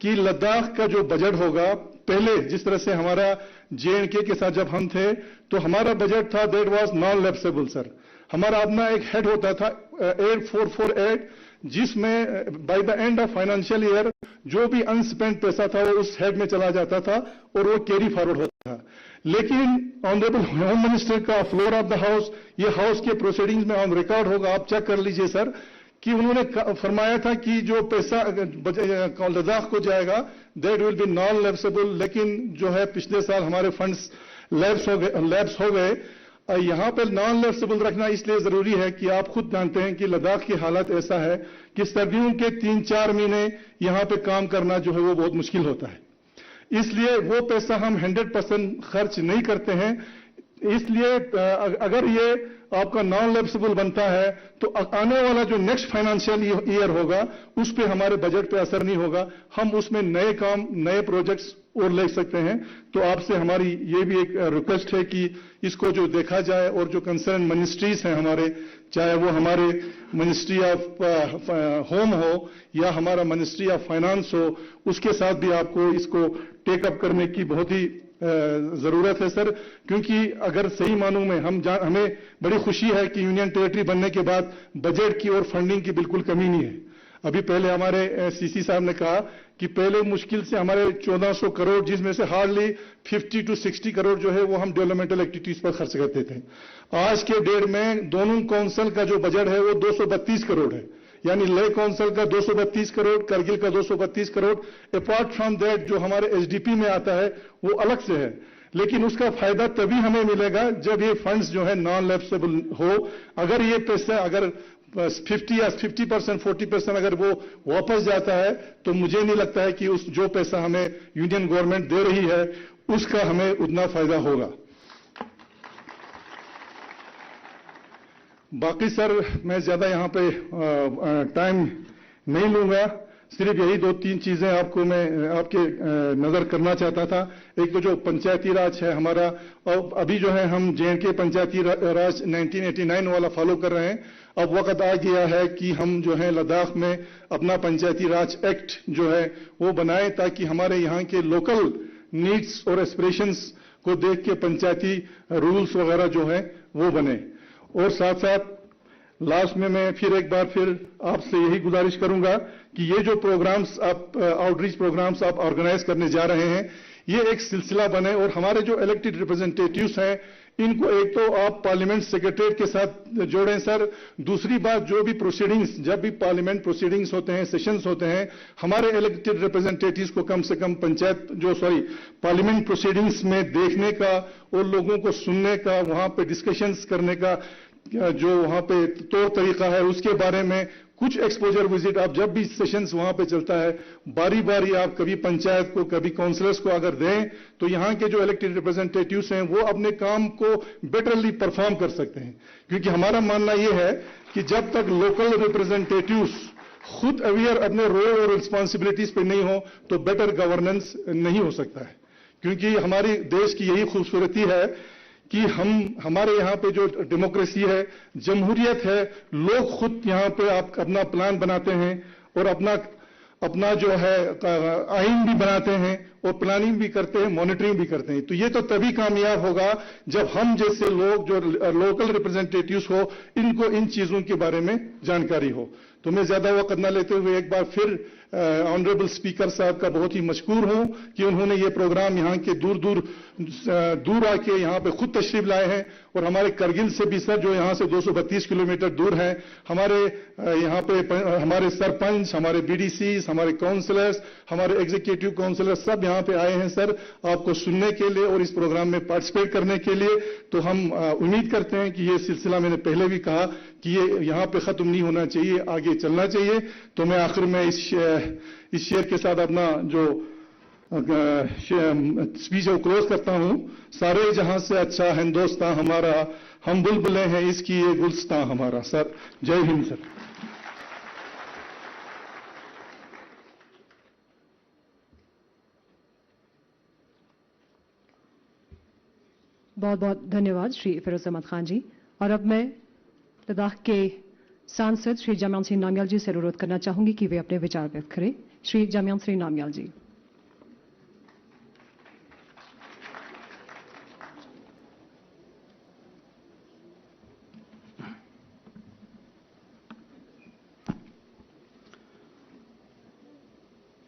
कि लद्दाख का जो बजट होगा, पहले जिस तरह से हमारा जेएंडके के साथ जब हम थे तो हमारा बजट था, that was non lapsable sir. हमारा अपना एक हेड होता था 8448, जिसमें by the end of financial year जो भी अनस्पेंड पैसा था वो उस हेड में चला जाता था और वो कैरी फॉरवर्ड होता था। लेकिन ऑनरेबल होम मिनिस्टर का फ्लोर ऑफ द हाउस, ये हाउस के प्रोसीडिंग्स में ऑन रिकॉर्ड होगा, आप चेक कर लीजिए सर, कि उन्होंने फरमाया था कि जो पैसा लद्दाख को जाएगा that will be non lapsable. लेकिन जो है पिछले साल हमारे फंड्स लैप्स हो गए। यहाँ पे नॉन लैप्सेबल रखना इसलिए जरूरी है कि आप खुद जानते हैं कि लद्दाख की हालत ऐसा है कि सर्दियों के 3-4 महीने यहाँ पे काम करना जो है वो बहुत मुश्किल होता है। इसलिए वो पैसा हम 100% खर्च नहीं करते हैं। इसलिए अगर ये आपका नॉन लैप्सेबल बनता है तो आने वाला जो नेक्स्ट फाइनेंशियल ईयर होगा उस पे हमारे बजट पे असर नहीं होगा, हम उसमें नए काम, नए प्रोजेक्ट्स और ले सकते हैं। तो आपसे हमारी ये भी एक रिक्वेस्ट है कि इसको जो देखा जाए, और जो कंसर्न मिनिस्ट्रीज हैं हमारे, चाहे वो हमारे मिनिस्ट्री ऑफ होम हो या हमारा मिनिस्ट्री ऑफ फाइनेंस हो, उसके साथ भी आपको इसको टेकअप करने की बहुत ही जरूरत है सर। क्योंकि अगर सही मानों में हमें बड़ी खुशी है कि यूनियन टेरिटरी बनने के बाद बजट की और फंडिंग की बिल्कुल कमी नहीं है। अभी पहले हमारे सीसी साहब ने कहा कि पहले मुश्किल से हमारे 1400 करोड़, जिसमें से हार्डली 50 to 60 करोड़ जो है वो हम डेवलपमेंटल एक्टिविटीज पर खर्च करते थे। आज के डेट में दोनों काउंसिल का जो बजट है वो 232 करोड़ है, यानी लेह काउंसिल का 232 करोड़, करगिल का 232 करोड़। अपार्ट फ्रॉम दैट जो हमारे एसडीपी में आता है वो अलग से है, लेकिन उसका फायदा तभी हमें मिलेगा जब ये फंड्स जो है नॉन लैप्सेबल हो। अगर ये पैसा अगर 50 या 50%, 40% अगर वो वापस जाता है तो मुझे नहीं लगता है कि उस जो पैसा हमें यूनियन गवर्नमेंट दे रही है उसका हमें उतना फायदा होगा। बाकी सर मैं ज्यादा यहाँ पे टाइम नहीं लूंगा, सिर्फ यही 2-3 चीजें आपको मैं आपके नजर करना चाहता था। एक तो जो पंचायती राज है हमारा, और अभी जो है हम जेएंडके पंचायती राज 1989 वाला फॉलो कर रहे हैं। अब वक्त आ गया है कि हम जो है लद्दाख में अपना पंचायती राज एक्ट जो है वो बनाए, ताकि हमारे यहाँ के लोकल नीड्स और एस्पिरेशंस को देख के पंचायती रूल्स वगैरह जो है वो बने। और साथ साथ लास्ट में मैं फिर एक बार आपसे यही गुजारिश करूंगा कि ये जो प्रोग्राम्स आप आउटरीच प्रोग्राम्स आप ऑर्गेनाइज करने जा रहे हैं, ये एक सिलसिला बने और हमारे जो इलेक्टेड रिप्रेजेंटेटिव्स हैं इनको एक तो आप पार्लियामेंट सेक्रेटरीट के साथ जोड़ें सर। दूसरी बात, जो भी प्रोसीडिंग्स, जब भी पार्लियामेंट प्रोसीडिंग्स होते हैं, सेशंस होते हैं, हमारे इलेक्टेड रिप्रेजेंटेटिव्स को कम से कम पार्लियामेंट प्रोसीडिंग्स में देखने का और लोगों को सुनने का, वहां पे डिस्कशंस करने का जो वहां पे तौर तरीका है उसके बारे में कुछ एक्सपोजर विजिट आप जब भी सेशंस वहां पे चलता है, बारी बारी आप कभी पंचायत को, कभी काउंसलर्स को अगर दें तो यहां के जो इलेक्टेड रिप्रेजेंटेटिव्स हैं वो अपने काम को बेटरली परफॉर्म कर सकते हैं। क्योंकि हमारा मानना यह है कि जब तक लोकल रिप्रेजेंटेटिव्स खुद अवेयर अपने रोल और रिस्पॉन्सिबिलिटीज पे नहीं हो तो बेटर गवर्नेंस नहीं हो सकता है। क्योंकि हमारी देश की यही खूबसूरती है कि हमारे यहाँ पे जो डेमोक्रेसी है, जमहूरियत है, लोग खुद यहाँ पे आप अपना प्लान बनाते हैं और अपना जो है आइन भी बनाते हैं और प्लानिंग भी करते हैं, मॉनिटरिंग भी करते हैं। तो ये तो तभी कामयाब होगा जब हम जैसे लोग जो लोकल रिप्रेजेंटेटिव्स हो इनको इन चीजों के बारे में जानकारी हो। तो मैं ज्यादा वक्त न लेते हुए एक बार फिर ऑनरेबल स्पीकर साहब का बहुत ही मशकूर हूं कि उन्होंने ये प्रोग्राम यहाँ के दूर आके यहाँ पे खुद तशरीफ लाए हैं। और हमारे करगिल से भी सर, जो यहाँ से 232 किलोमीटर दूर है, हमारे यहाँ पे हमारे सरपंच, हमारे बीडीसीज, हमारे काउंसलर्स, हमारे एग्जीक्यूटिव काउंसलर्स सब यहाँ पे आए हैं सर आपको सुनने के लिए और इस प्रोग्राम में पार्टिसिपेट करने के लिए। तो हम उम्मीद करते हैं कि ये सिलसिला, मैंने पहले भी कहा कि ये यहाँ पे खत्म नहीं होना चाहिए, आगे चलना चाहिए। तो मैं आखिर में इस शेयर के साथ अपना जो स्पीच को क्लोज करता हूं। सारे जहां से अच्छा हिंदुस्तान हमारा, हम बुलबुलें हैं इसकी ये गुलस्तां हमारा। सर जय हिंद सर। बहुत बहुत धन्यवाद श्री फिरोज अहमद खान जी। और अब मैं लद्दाख के सांसद श्री जामयान सिंह नामग्याल जी से अनुरोध करना चाहूंगी कि वे अपने विचार व्यक्त करें। श्री जामयान सिंह नामग्याल जी।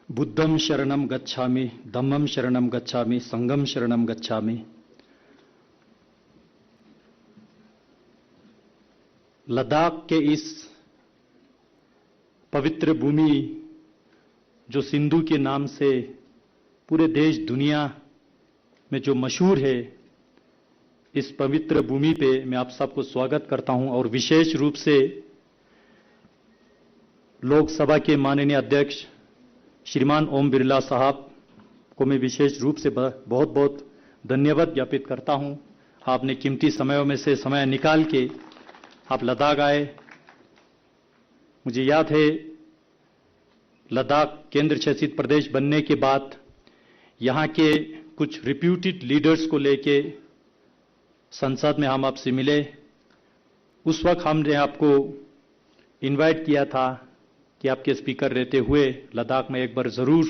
बुद्धं शरणं गच्छामि, धम्मं शरणं गच्छामि, संघं शरणं गच्छामि। लद्दाख के इस पवित्र भूमि जो सिंधु के नाम से पूरे देश दुनिया में जो मशहूर है, इस पवित्र भूमि पे मैं आप सबको स्वागत करता हूं। और विशेष रूप से लोकसभा के माननीय अध्यक्ष श्रीमान ओम बिरला साहब को मैं विशेष रूप से बहुत बहुत धन्यवाद ज्ञापित करता हूं। आपने कीमती समयों में से समय निकाल के आप लद्दाख आए। मुझे याद है लद्दाख केंद्र शासित प्रदेश बनने के बाद यहाँ के कुछ रिप्यूटेड लीडर्स को लेके संसद में हम आपसे मिले। उस वक्त हमने आपको इनवाइट किया था कि आपके स्पीकर रहते हुए लद्दाख में एक बार जरूर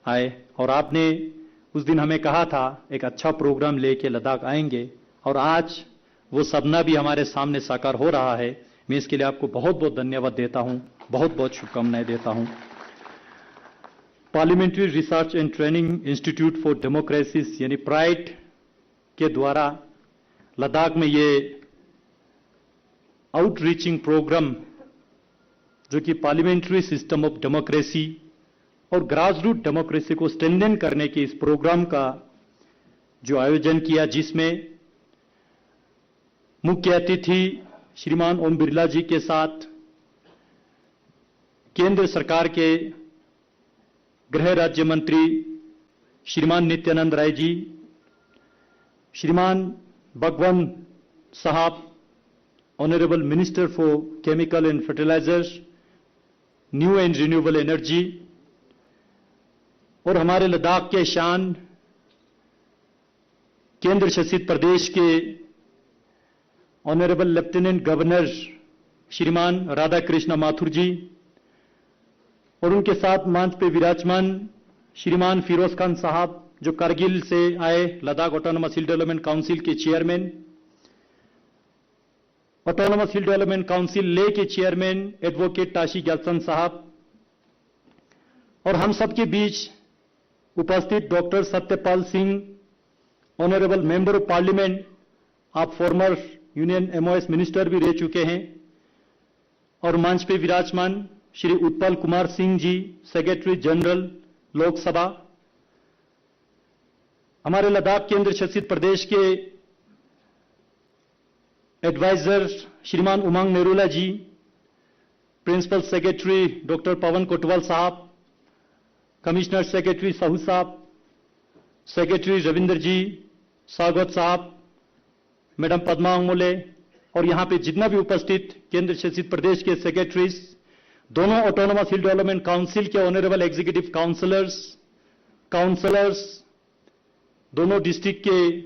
आए, और आपने उस दिन हमें कहा था एक अच्छा प्रोग्राम लेके लद्दाख आएंगे, और आज वो सपना भी हमारे सामने साकार हो रहा है। मैं इसके लिए आपको बहुत बहुत धन्यवाद देता हूं, बहुत बहुत शुभकामनाएं देता हूं। Parliamentary research and training institute for democracies यानी प्राइड के द्वारा लद्दाख में ये आउटरीचिंग प्रोग्राम जो कि पार्लियामेंट्री सिस्टम ऑफ डेमोक्रेसी और ग्रास रूट डेमोक्रेसी को स्ट्रेंथन करने के इस प्रोग्राम का जो आयोजन किया, जिसमें मुख्य अतिथि श्रीमान ओम बिरला जी के साथ केंद्र सरकार के गृह राज्य मंत्री श्रीमान नित्यानंद राय जी, श्रीमान भगवान साहब honourable minister for chemical and fertilisers, new and renewable energy, और हमारे लद्दाख के शान केंद्र शासित प्रदेश के ऑनरेबल लेफ्टिनेंट गवर्नर श्रीमान राधा कृष्ण माथुर जी, और उनके साथ मंच पे विराजमान श्रीमान फिरोज खान साहब जो कारगिल से आए, Ladakh autonomous hill development council के chairman, autonomous hill development council Leh के चेयरमैन एडवोकेट ताशी ग्याल्सन साहब, और हम सबके बीच उपस्थित doctor Satyapal Singh, honourable member of parliament, आप फॉर्मर यूनियन एमओएस मिनिस्टर भी रह चुके हैं, और मंच पे विराजमान श्री उत्पल कुमार सिंह जी, सेक्रेटरी जनरल लोकसभा, हमारे लद्दाख केंद्र शासित प्रदेश के एडवाइजर श्रीमान उमंग नेरुला जी, प्रिंसिपल सेक्रेटरी डॉक्टर पवन कोटवाल साहब, कमिश्नर सेक्रेटरी साहू साहब, सेक्रेटरी रविंदर जी, स्वागत साहब, मैडम पद्मा अंगमोले, और यहां पे जितना भी उपस्थित केंद्र शासित प्रदेश के सेक्रेटरीज, दोनों ऑटोनोमस हिल डेवलपमेंट काउंसिल के ऑनरेबल एग्जीक्यूटिव काउंसलर्स, दोनों डिस्ट्रिक्ट के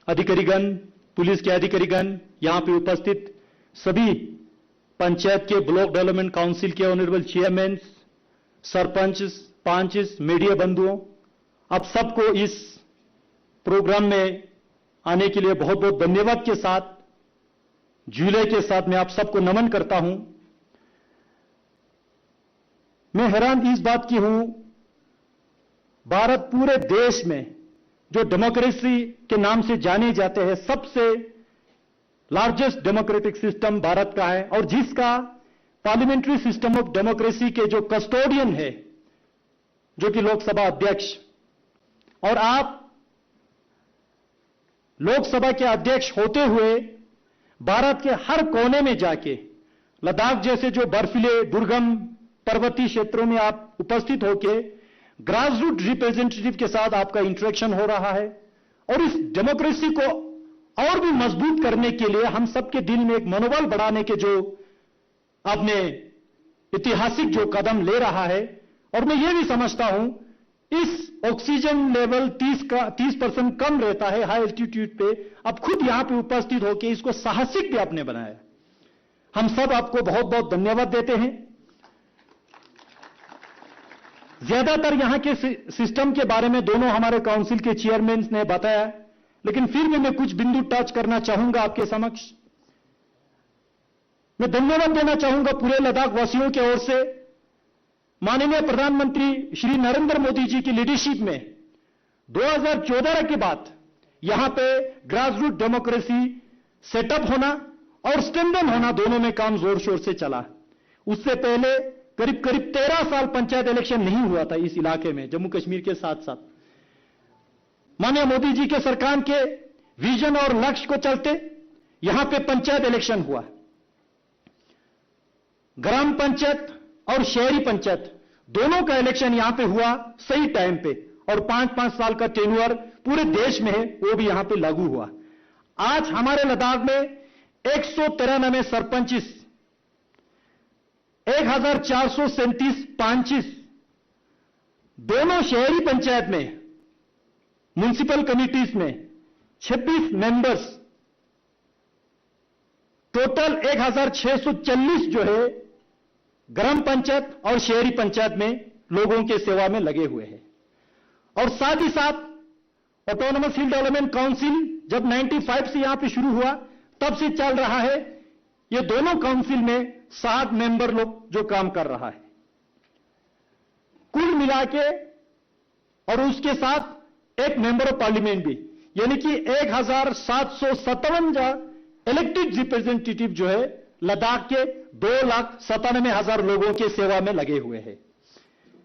अधिकारीगण, पुलिस के अधिकारीगण, यहां पे उपस्थित सभी पंचायत के ब्लॉक डेवलपमेंट काउंसिल के ऑनरेबल चेयरमैन, सरपंच, पंच, मीडिया बंधुओं, आप सबको इस प्रोग्राम में आने के लिए बहुत बहुत धन्यवाद के साथ, जुलाई के साथ मैं आप सबको नमन करता हूं। मैं हैरान इस बात की हूं, भारत पूरे देश में जो डेमोक्रेसी के नाम से जाने जाते हैं, सबसे लार्जेस्ट डेमोक्रेटिक सिस्टम भारत का है, और जिसका पार्लियामेंट्री सिस्टम ऑफ डेमोक्रेसी के जो कस्टोडियन है, जो कि लोकसभा अध्यक्ष, और आप लोकसभा के अध्यक्ष होते हुए भारत के हर कोने में जाके लद्दाख जैसे जो बर्फीले दुर्गम पर्वतीय क्षेत्रों में आप उपस्थित होके ग्रास रूट रिप्रेजेंटेटिव के साथ आपका इंटरेक्शन हो रहा है, और इस डेमोक्रेसी को और भी मजबूत करने के लिए हम सबके दिल में एक मनोबल बढ़ाने के जो आपने ऐतिहासिक जो कदम ले रहा है, और मैं ये भी समझता हूं इस ऑक्सीजन लेवल 30% कम रहता है हाई एल्टीट्यूड पे, अब खुद यहां पे उपस्थित होकर इसको साहसिक भी आपने बनाया। हम सब आपको बहुत बहुत धन्यवाद देते हैं। ज्यादातर यहां के सिस्टम के बारे में दोनों हमारे काउंसिल के चेयरमैन ने बताया, लेकिन फिर भी मैं कुछ बिंदु टच करना चाहूंगा आपके समक्ष। मैं धन्यवाद देना चाहूंगा पूरे लद्दाख वासियों की ओर से माननीय प्रधानमंत्री श्री नरेंद्र मोदी जी की लीडरशिप में 2014 के बाद यहां पे ग्रास रूट डेमोक्रेसी सेटअप होना और स्ट्रेंथन होना, दोनों में काम जोर शोर से चला। उससे पहले करीब करीब 13 साल पंचायत इलेक्शन नहीं हुआ था इस इलाके में, जम्मू कश्मीर के साथ साथ। माननीय मोदी जी के सरकार के विजन और लक्ष्य को चलते यहां पे पंचायत इलेक्शन हुआ। ग्राम पंचायत और शहरी पंचायत दोनों का इलेक्शन यहां पे हुआ सही टाइम पे, और 5-5 साल का टेन्योर पूरे देश में है, वो भी यहां पे लागू हुआ। आज हमारे लद्दाख में 193 सरपंचिस, 1437 पंचिस, दोनों शहरी पंचायत में, म्युनिसिपल कमिटीज में 26 मेंबर्स, टोटल 1640 जो है ग्राम पंचायत और शहरी पंचायत में लोगों के सेवा में लगे हुए हैं। और साथ ही साथ ऑटोनोमस हिल डेवलपमेंट काउंसिल जब 95 से यहां पे शुरू हुआ तब से चल रहा है। ये दोनों काउंसिल में 7 मेंबर लोग जो काम कर रहा है कुल मिला के, और उसके साथ एक मेंबर ऑफ पार्लियामेंट भी, यानी कि 1757 इलेक्टेड रिप्रेजेंटेटिव जो है लद्दाख के 2,97,000 लोगों के सेवा में लगे हुए हैं।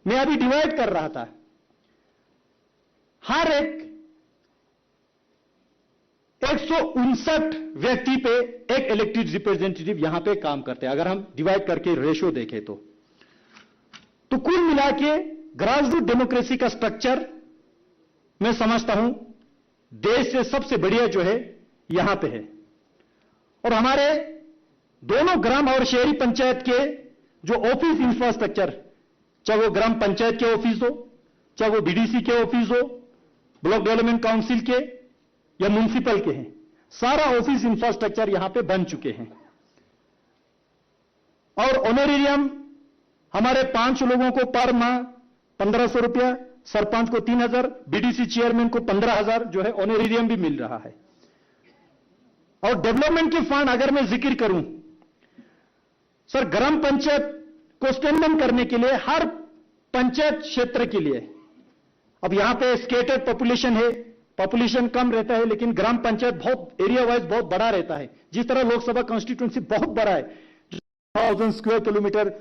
मैं अभी डिवाइड कर रहा था, हर एक 159 व्यक्ति पे एक इलेक्टेड रिप्रेजेंटेटिव यहां पे काम करते हैं, अगर हम डिवाइड करके रेशियो देखें तो कुल मिला के ग्रास रूट डेमोक्रेसी का स्ट्रक्चर मैं समझता हूं देश से सबसे बढ़िया जो है यहां पे है। और हमारे दोनों ग्राम और शहरी पंचायत के जो ऑफिस इंफ्रास्ट्रक्चर, चाहे वो ग्राम पंचायत के ऑफिस हो, चाहे वो बीडीसी के ऑफिस हो, ब्लॉक डेवलपमेंट काउंसिल के या म्युनिसिपल के हैं, सारा ऑफिस इंफ्रास्ट्रक्चर यहां पे बन चुके हैं। और ऑनरेरियम हमारे 5 लोगों को पर माह 1500 रुपया, सरपंच को 3000, बीडीसी चेयरमैन को 15,000 जो है ऑनरेरियम भी मिल रहा है। और डेवलपमेंट के फंड अगर मैं जिक्र करूं सर, ग्राम पंचायत को स्ट्रेंथन करने के लिए हर पंचायत क्षेत्र के लिए अब यहां पे स्केटर्ड पॉपुलेशन है, पॉपुलेशन कम रहता है, लेकिन ग्राम पंचायत बहुत एरिया वाइज बहुत बड़ा रहता है। जिस तरह लोकसभा कॉन्स्टिट्यूंसी बहुत बड़ा है, 1000 स्क्वायर किलोमीटर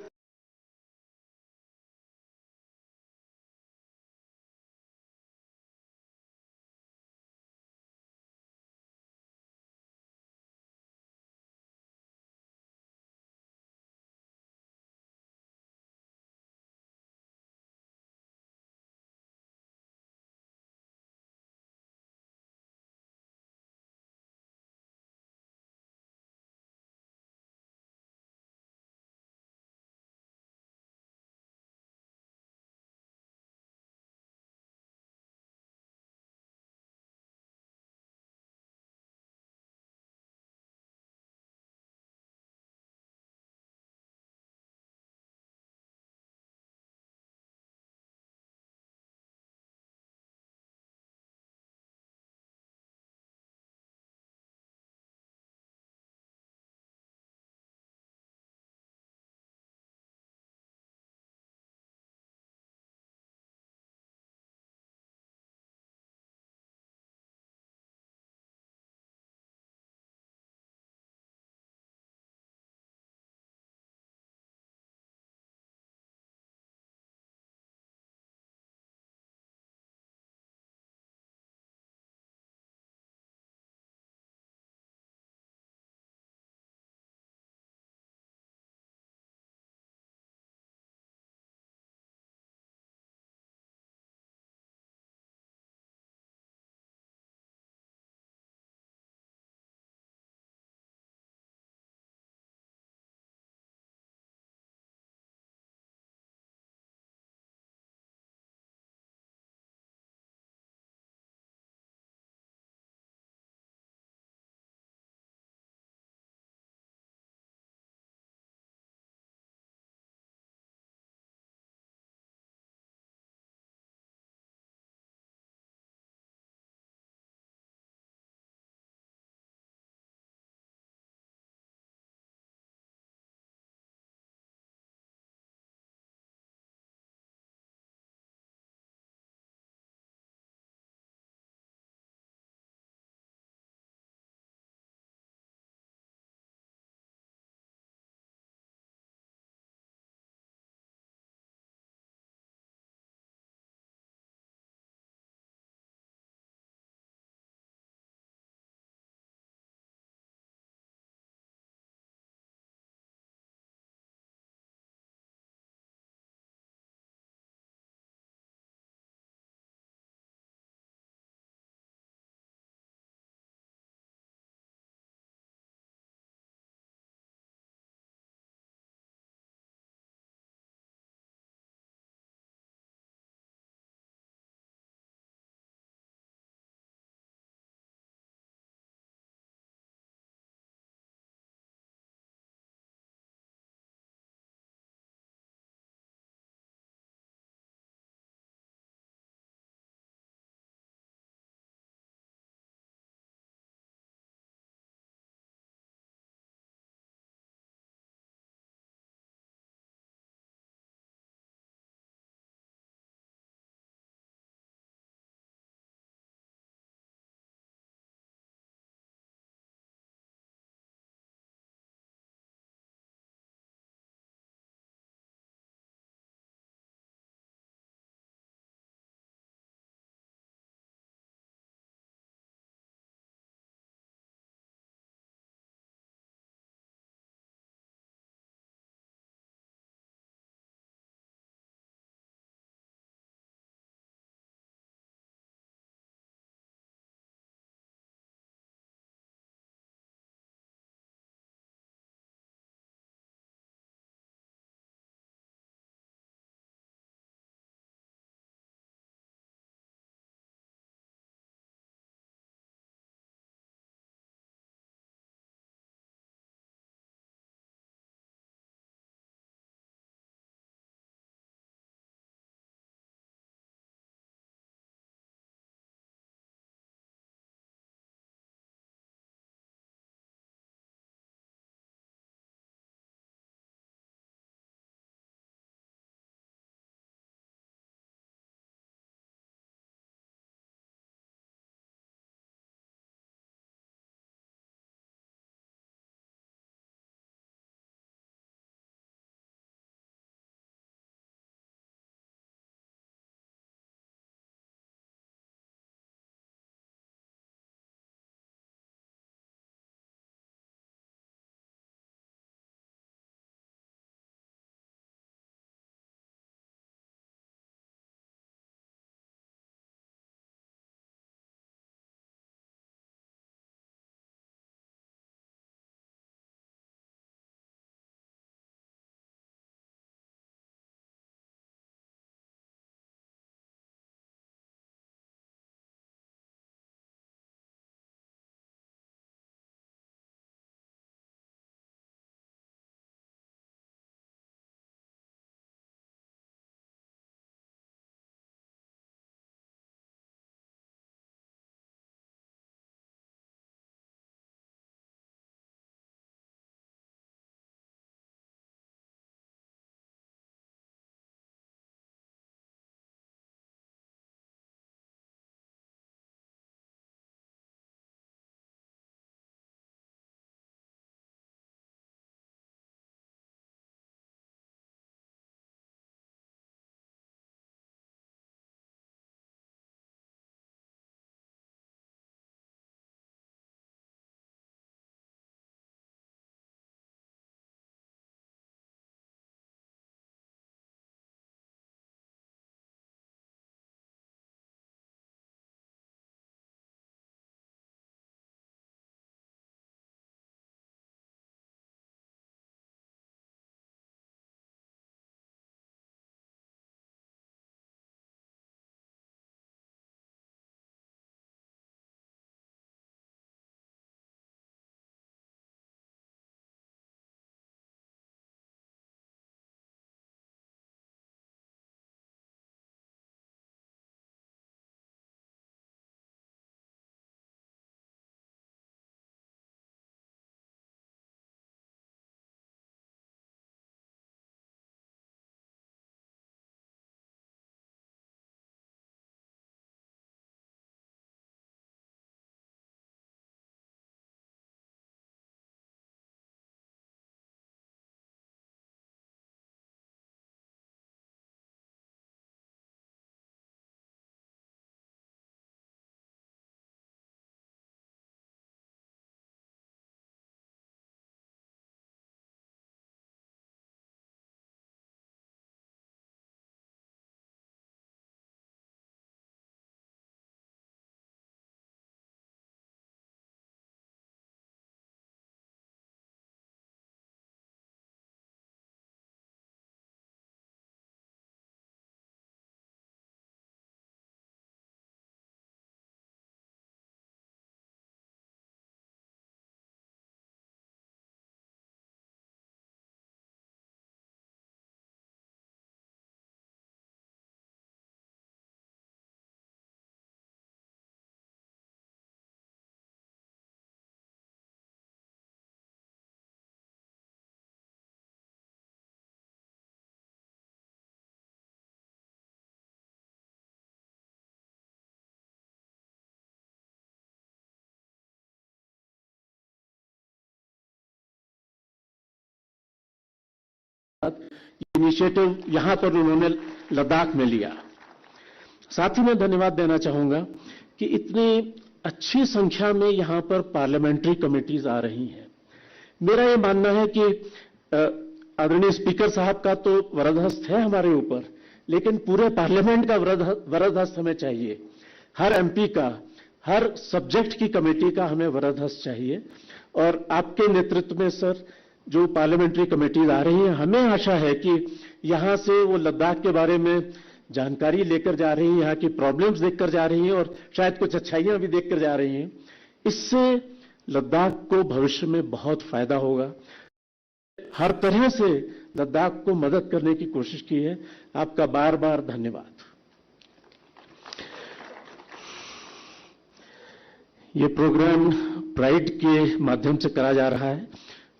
इनिशिएटिव यहां पर उन्होंने लद्दाख में लिया। साथ ही मैं धन्यवाद देना चाहूंगा कि इतनी अच्छी संख्या में यहां पर पार्लियामेंट्री कमेटीज आ रही हैं। मेरा यह मानना है कि आदरणीय स्पीकर साहब का तो वरदहस्त है हमारे ऊपर, लेकिन पूरे पार्लियामेंट का वरदहस्त हमें चाहिए। हर एमपी का, हर सब्जेक्ट की कमेटी का हमें वरदहस्त चाहिए। और आपके नेतृत्व में सर जो पार्लियामेंट्री कमेटीज आ रही हैं, हमें आशा है कि यहां से वो लद्दाख के बारे में जानकारी लेकर जा रही हैं, यहाँ की प्रॉब्लम्स देखकर जा रही हैं और शायद कुछ अच्छाइयां भी देखकर जा रही हैं। इससे लद्दाख को भविष्य में बहुत फायदा होगा। हर तरह से लद्दाख को मदद करने की कोशिश की है। आपका बार बार धन्यवाद। ये प्रोग्राम प्राइड के माध्यम से करा जा रहा है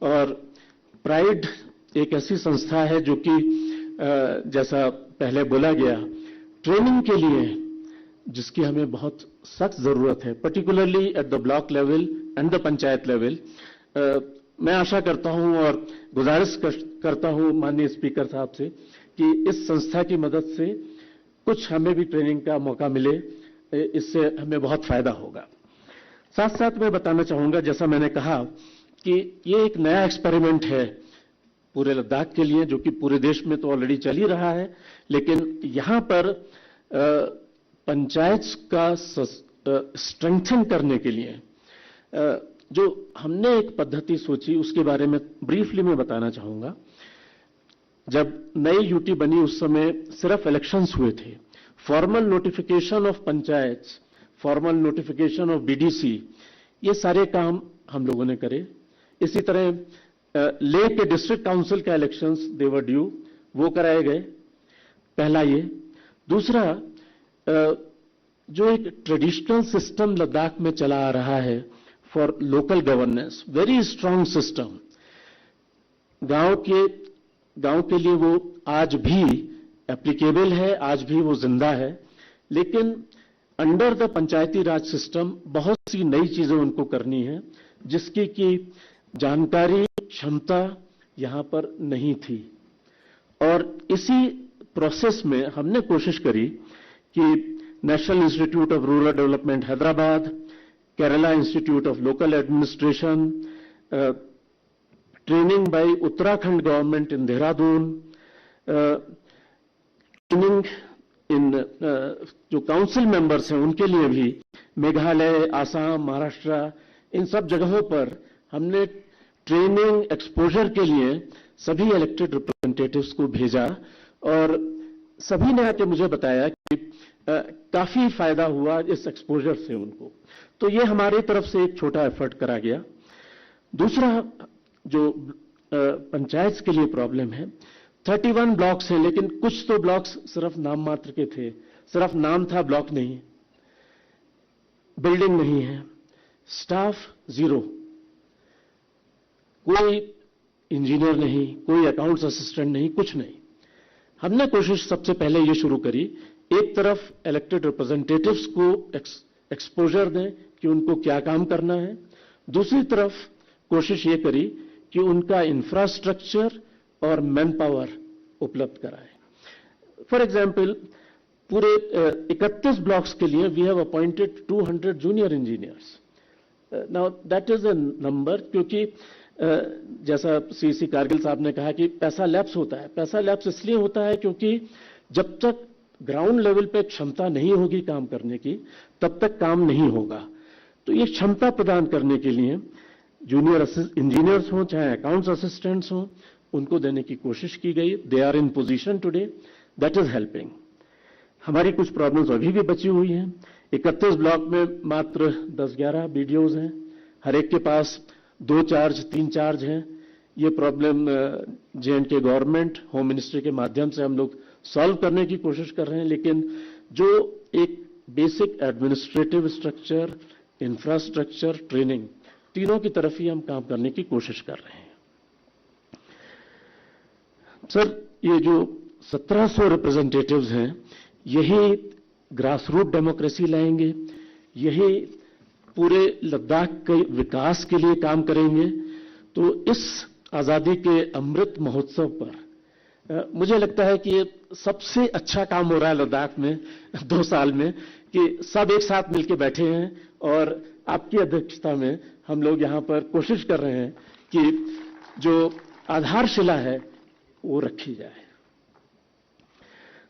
और प्राइड एक ऐसी संस्था है जो कि जैसा पहले बोला गया, ट्रेनिंग के लिए जिसकी हमें बहुत सख्त जरूरत है, particularly at the block level and the panchayat level. मैं आशा करता हूं और गुजारिश करता हूं माननीय स्पीकर साहब से कि इस संस्था की मदद से कुछ हमें भी ट्रेनिंग का मौका मिले, इससे हमें बहुत फायदा होगा। साथ साथ मैं बताना चाहूंगा, जैसा मैंने कहा कि ये एक नया एक्सपेरिमेंट है पूरे लद्दाख के लिए, जो कि पूरे देश में तो ऑलरेडी चल ही रहा है, लेकिन यहां पर पंचायत का स्ट्रेंथन करने के लिए जो हमने एक पद्धति सोची, उसके बारे में ब्रीफली मैं बताना चाहूंगा। जब नई यूटी बनी उस समय सिर्फ इलेक्शंस हुए थे। Formal notification of panchayat, formal notification of BDC, ये सारे काम हम लोगों ने करे। इसी तरह ले के डिस्ट्रिक्ट काउंसिल का इलेक्शंस दे वर ड्यू, वो कराए गए। पहला ये। दूसरा, जो एक ट्रेडिशनल सिस्टम लद्दाख में चला आ रहा है for local governance, very strong system, गांव के लिए वो आज भी एप्लीकेबल है, आज भी वो जिंदा है। लेकिन under the Panchayati Raj system बहुत सी नई चीजें उनको करनी है, जिसकी कि जानकारी, क्षमता यहां पर नहीं थी। और इसी प्रोसेस में हमने कोशिश करी कि national institute of rural development Hyderabad, Kerala institute of local administration, training bye Uttarakhand government in Dehradun, training in जो काउंसिल मेंबर्स हैं उनके लिए भी मेघालय, आसाम, महाराष्ट्र, इन सब जगहों पर हमने ट्रेनिंग एक्सपोजर के लिए सभी इलेक्टेड रिप्रेजेंटेटिव्स को भेजा और सभी ने आके मुझे बताया कि काफी फायदा हुआ इस एक्सपोजर से उनको। तो ये हमारी तरफ से एक छोटा एफर्ट करा गया। दूसरा जो पंचायत के लिए प्रॉब्लम है, 31 ब्लॉक्स हैं, लेकिन कुछ तो ब्लॉक्स सिर्फ नाम मात्र के थे, सिर्फ नाम था, ब्लॉक नहीं, बिल्डिंग नहीं है, स्टाफ जीरो, कोई इंजीनियर नहीं, कोई अकाउंट्स असिस्टेंट नहीं, कुछ नहीं। हमने कोशिश सबसे पहले ये शुरू करी, एक तरफ इलेक्टेड रिप्रेजेंटेटिव्स को एक्सपोजर दें कि उनको क्या काम करना है, दूसरी तरफ कोशिश ये करी कि उनका इंफ्रास्ट्रक्चर और मैन पावर उपलब्ध कराएं। फॉर एग्जाम्पल, पूरे 31 ब्लॉक्स के लिए we have appointed 200 junior engineers. Now that is a number, क्योंकि जैसा सीसी कारगिल साहब ने कहा कि पैसा लैप्स होता है। पैसा लैप्स इसलिए होता है क्योंकि जब तक ग्राउंड लेवल पे क्षमता नहीं होगी काम करने की, तब तक काम नहीं होगा। तो ये क्षमता प्रदान करने के लिए जूनियर इंजीनियर्स हों चाहे अकाउंट्स असिस्टेंट्स हों, उनको देने की कोशिश की गई। They are in position today, that is helping. हमारी कुछ प्रॉब्लम्स अभी भी बची हुई हैं। 31 ब्लॉक में मात्र 10-11 बीडीओज हैं, हर एक के पास 2 चार्ज 3 चार्ज हैं। ये प्रॉब्लम जे&के गवर्नमेंट, होम मिनिस्ट्री के माध्यम से हम लोग सॉल्व करने की कोशिश कर रहे हैं, लेकिन जो एक basic administrative structure, infrastructure, training, तीनों की तरफ ही हम काम करने की कोशिश कर रहे हैं। सर, ये जो 1700 रिप्रेजेंटेटिव्स हैं, यही ग्रास रूट डेमोक्रेसी लाएंगे, यही पूरे लद्दाख के विकास के लिए काम करेंगे। तो इस आजादी के अमृत महोत्सव पर मुझे लगता है कि ये सबसे अच्छा काम हो रहा है लद्दाख में 2 साल में, कि सब एक साथ मिलकर बैठे हैं और आपकी अध्यक्षता में हम लोग यहाँ पर कोशिश कर रहे हैं कि जो आधारशिला है वो रखी जाए।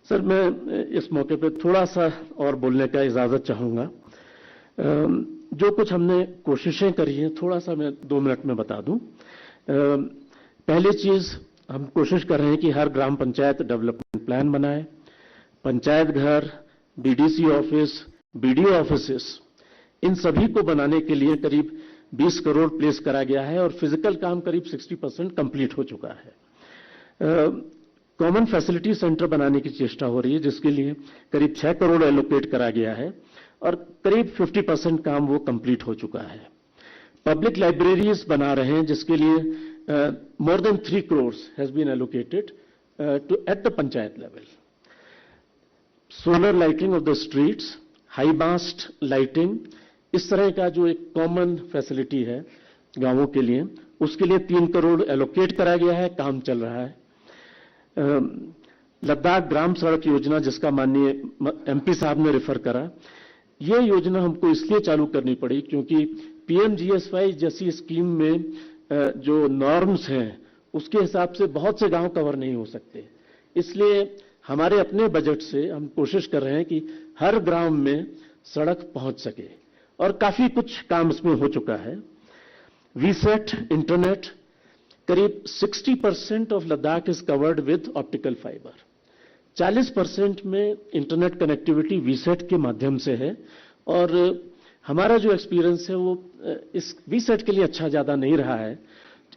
सर, मैं इस मौके पे थोड़ा सा और बोलने का इजाजत चाहूंगा। जो कुछ हमने कोशिशें करी हैं थोड़ा सा मैं 2 मिनट में बता दूं। पहली चीज, हम कोशिश कर रहे हैं कि हर ग्राम पंचायत डेवलपमेंट प्लान बनाए, पंचायत घर, बीडीसी ऑफिस, बीडीओ ऑफिसेस, इन सभी को बनाने के लिए करीब 20 करोड़ प्लेस करा गया है और फिजिकल काम करीब 60% कंप्लीट हो चुका है। कॉमन फैसिलिटी सेंटर बनाने की चेष्टा हो रही है, जिसके लिए करीब 6 करोड़ एलोकेट करा गया है और करीब 50% काम वो कंप्लीट हो चुका है। पब्लिक लाइब्रेरीज बना रहे हैं, जिसके लिए more than 3 crores has been allocated at the panchayat level. Solar lighting of the streets, high mast lighting, इस तरह का जो एक कॉमन फैसिलिटी है गांवों के लिए, उसके लिए 3 करोड़ एलोकेट करा गया है, काम चल रहा है। लद्दाख ग्राम सड़क योजना, जिसका माननीय एमपी साहब ने रेफर करा, यह योजना हमको इसलिए चालू करनी पड़ी क्योंकि पीएमजीएसवाई जैसी स्कीम में जो नॉर्म्स हैं उसके हिसाब से बहुत से गांव कवर नहीं हो सकते। इसलिए हमारे अपने बजट से हम कोशिश कर रहे हैं कि हर ग्राम में सड़क पहुंच सके और काफी कुछ काम इसमें हो चुका है। वीसेट इंटरनेट, करीब 60% of Ladakh is covered with optical fibre. 40% में इंटरनेट कनेक्टिविटी वीसेट के माध्यम से है और हमारा जो एक्सपीरियंस है वो इस वीसेट के लिए अच्छा ज्यादा नहीं रहा है।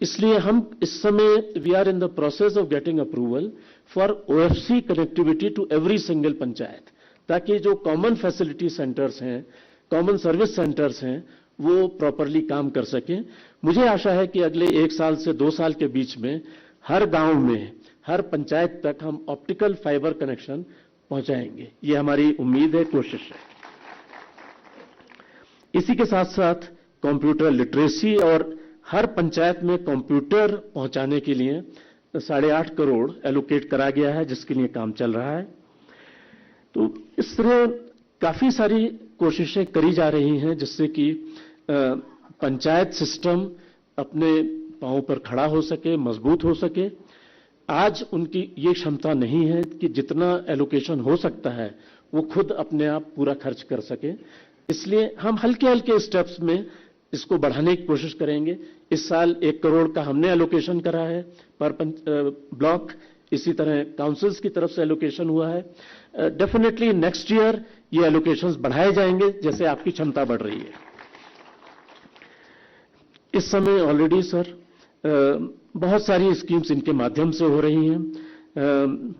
इसलिए हम इस समय we are in the process of getting approval for OFC connectivity to every single panchayat, ताकि जो कॉमन फैसिलिटी सेंटर्स हैं, कॉमन सर्विस सेंटर्स हैं, वो प्रॉपरली काम कर सकें। मुझे आशा है कि अगले 1 साल से 2 साल के बीच में हर गांव में, हर पंचायत तक हम ऑप्टिकल फाइबर कनेक्शन पहुंचाएंगे। ये हमारी उम्मीद है, कोशिश है। इसी के साथ साथ कंप्यूटर लिटरेसी और हर पंचायत में कंप्यूटर पहुंचाने के लिए 8.5 करोड़ एलोकेट करा गया है, जिसके लिए काम चल रहा है। तो इस तरह काफी सारी कोशिशें करी जा रही हैं जिससे कि पंचायत सिस्टम अपने पांव पर खड़ा हो सके, मजबूत हो सके। आज उनकी ये क्षमता नहीं है कि जितना एलोकेशन हो सकता है वो खुद अपने आप पूरा खर्च कर सके। इसलिए हम हल्के हल्के स्टेप्स में इसको बढ़ाने की कोशिश करेंगे। इस साल 1 करोड़ का हमने एलोकेशन करा है पर ब्लॉक, इसी तरह काउंसिल्स की तरफ से एलोकेशन हुआ है। डेफिनेटली नेक्स्ट ईयर ये एलोकेशंस बढ़ाए जाएंगे जैसे आपकी क्षमता बढ़ रही है। इस समय ऑलरेडी सर बहुत सारी स्कीम्स इनके माध्यम से हो रही हैं।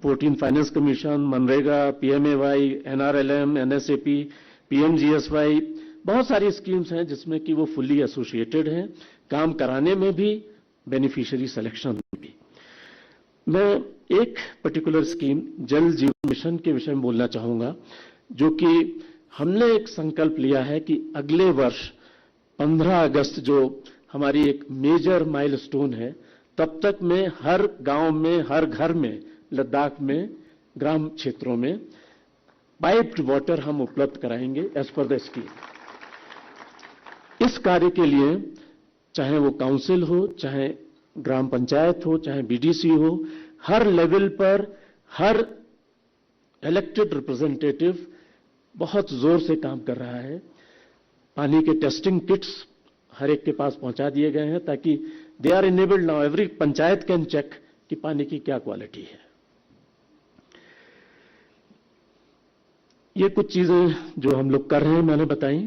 14 finance commission, MNREGA, PMAY, NRLM, NSAP, PMGSY, बहुत सारी स्कीम्स हैं जिसमें कि वो फुल्ली एसोसिएटेड हैं, काम कराने में भी, बेनिफिशियरी सिलेक्शन में भी। मैं एक पर्टिकुलर स्कीम जल जीवन मिशन के विषय में बोलना चाहूंगा, जो कि हमने एक संकल्प लिया है कि अगले वर्ष 15 अगस्त जो हमारी एक मेजर माइलस्टोन है, तब तक में हर गांव में, हर घर में, लद्दाख में, ग्राम क्षेत्रों में पाइप्ड वाटर हम उपलब्ध कराएंगे एज पर द स्कीम। इस कार्य के लिए चाहे वो काउंसिल हो, चाहे ग्राम पंचायत हो, चाहे बीडीसी हो, हर लेवल पर हर इलेक्टेड रिप्रेजेंटेटिव बहुत जोर से काम कर रहा है। पानी के टेस्टिंग किट्स हर एक के पास पहुंचा दिए गए हैं ताकि they are enabled now, every panchayat can check कि पानी की क्या क्वालिटी है। ये कुछ चीजें जो हम लोग कर रहे हैं मैंने बताई।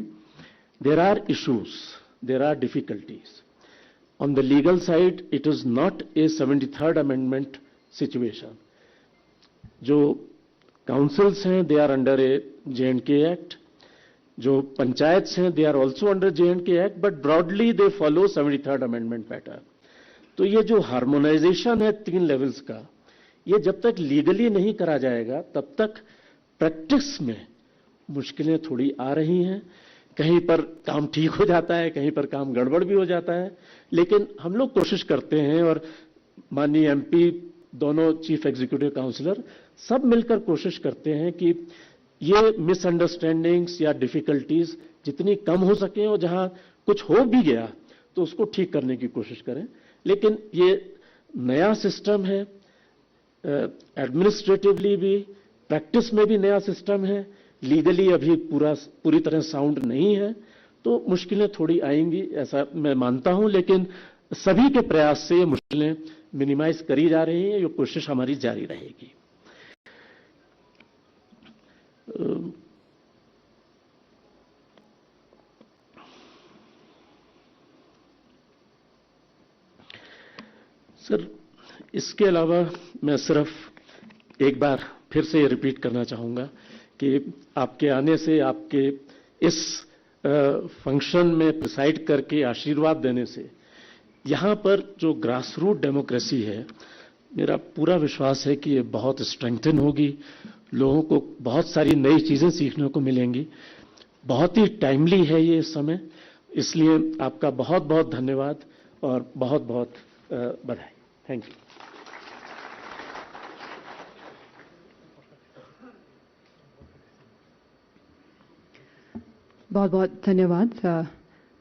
There are issues, there are difficulties on the legal side. It is not a 73rd amendment situation. जो काउंसिल्स हैं they are under a J&K act, जो पंचायत हैं they are also under J&K act, but broadly they follow 73rd amendment pattern. तो ये जो harmonisation है 3 levels का, ये जब तक लीगली नहीं करा जाएगा तब तक प्रैक्टिस में मुश्किलें थोड़ी आ रही हैं। कहीं पर काम ठीक हो जाता है, कहीं पर काम गड़बड़ भी हो जाता है, लेकिन हम लोग कोशिश करते हैं और माननीय एमपी दोनों चीफ एग्जीक्यूटिव काउंसलर सब मिलकर कोशिश करते हैं कि ये मिसअंडरस्टैंडिंग्स या डिफिकल्टीज जितनी कम हो सके और जहां कुछ हो भी गया तो उसको ठीक करने की कोशिश करें। लेकिन ये नया सिस्टम है, एडमिनिस्ट्रेटिवली भी, प्रैक्टिस में भी नया सिस्टम है, लीगली अभी पूरी तरह साउंड नहीं है, तो मुश्किलें थोड़ी आएंगी ऐसा मैं मानता हूं। लेकिन सभी के प्रयास से ये मुश्किलें मिनिमाइज करी जा रही हैं, ये कोशिश हमारी जारी रहेगी। सर, इसके अलावा मैं सिर्फ एक बार फिर से ये रिपीट करना चाहूंगा कि आपके आने से, आपके इस फंक्शन में प्रिसाइड करके आशीर्वाद देने से यहां पर जो ग्रास रूट डेमोक्रेसी है, मेरा पूरा विश्वास है कि ये बहुत स्ट्रेंथन होगी, लोगों को बहुत सारी नई चीजें सीखने को मिलेंगी। बहुत ही टाइमली है ये समय, इसलिए आपका बहुत बहुत धन्यवाद और बहुत बहुत बधाई। Thank you. बहुत बहुत धन्यवाद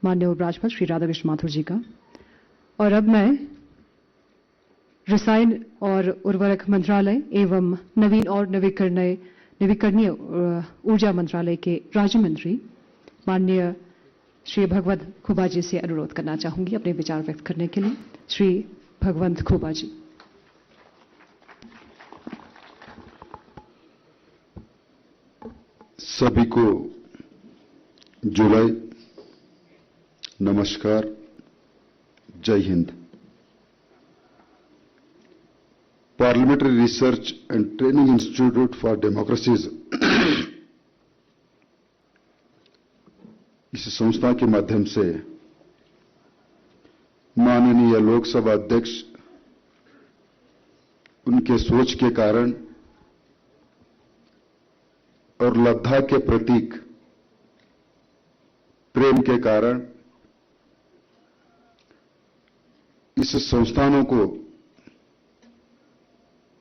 माननीय उपराष्ट्रपति श्री राधाकृष्ण माथुर जी का। और अब मैं रसायन और उर्वरक मंत्रालय एवं नवीन और नवीकरणीय ऊर्जा मंत्रालय के राज्य मंत्री माननीय श्री भगवंत खुबा जी से अनुरोध करना चाहूंगी अपने विचार व्यक्त करने के लिए। श्री भगवंत खुबा जी। सभी को जुलाई, नमस्कार, जय Hind. Parliamentary research and training institute for democracies इस संस्था के माध्यम से माननीय लोकसभा अध्यक्ष उनके सोच के कारण और लद्दाख के प्रतीक प्रेम के कारण इस संस्थानों को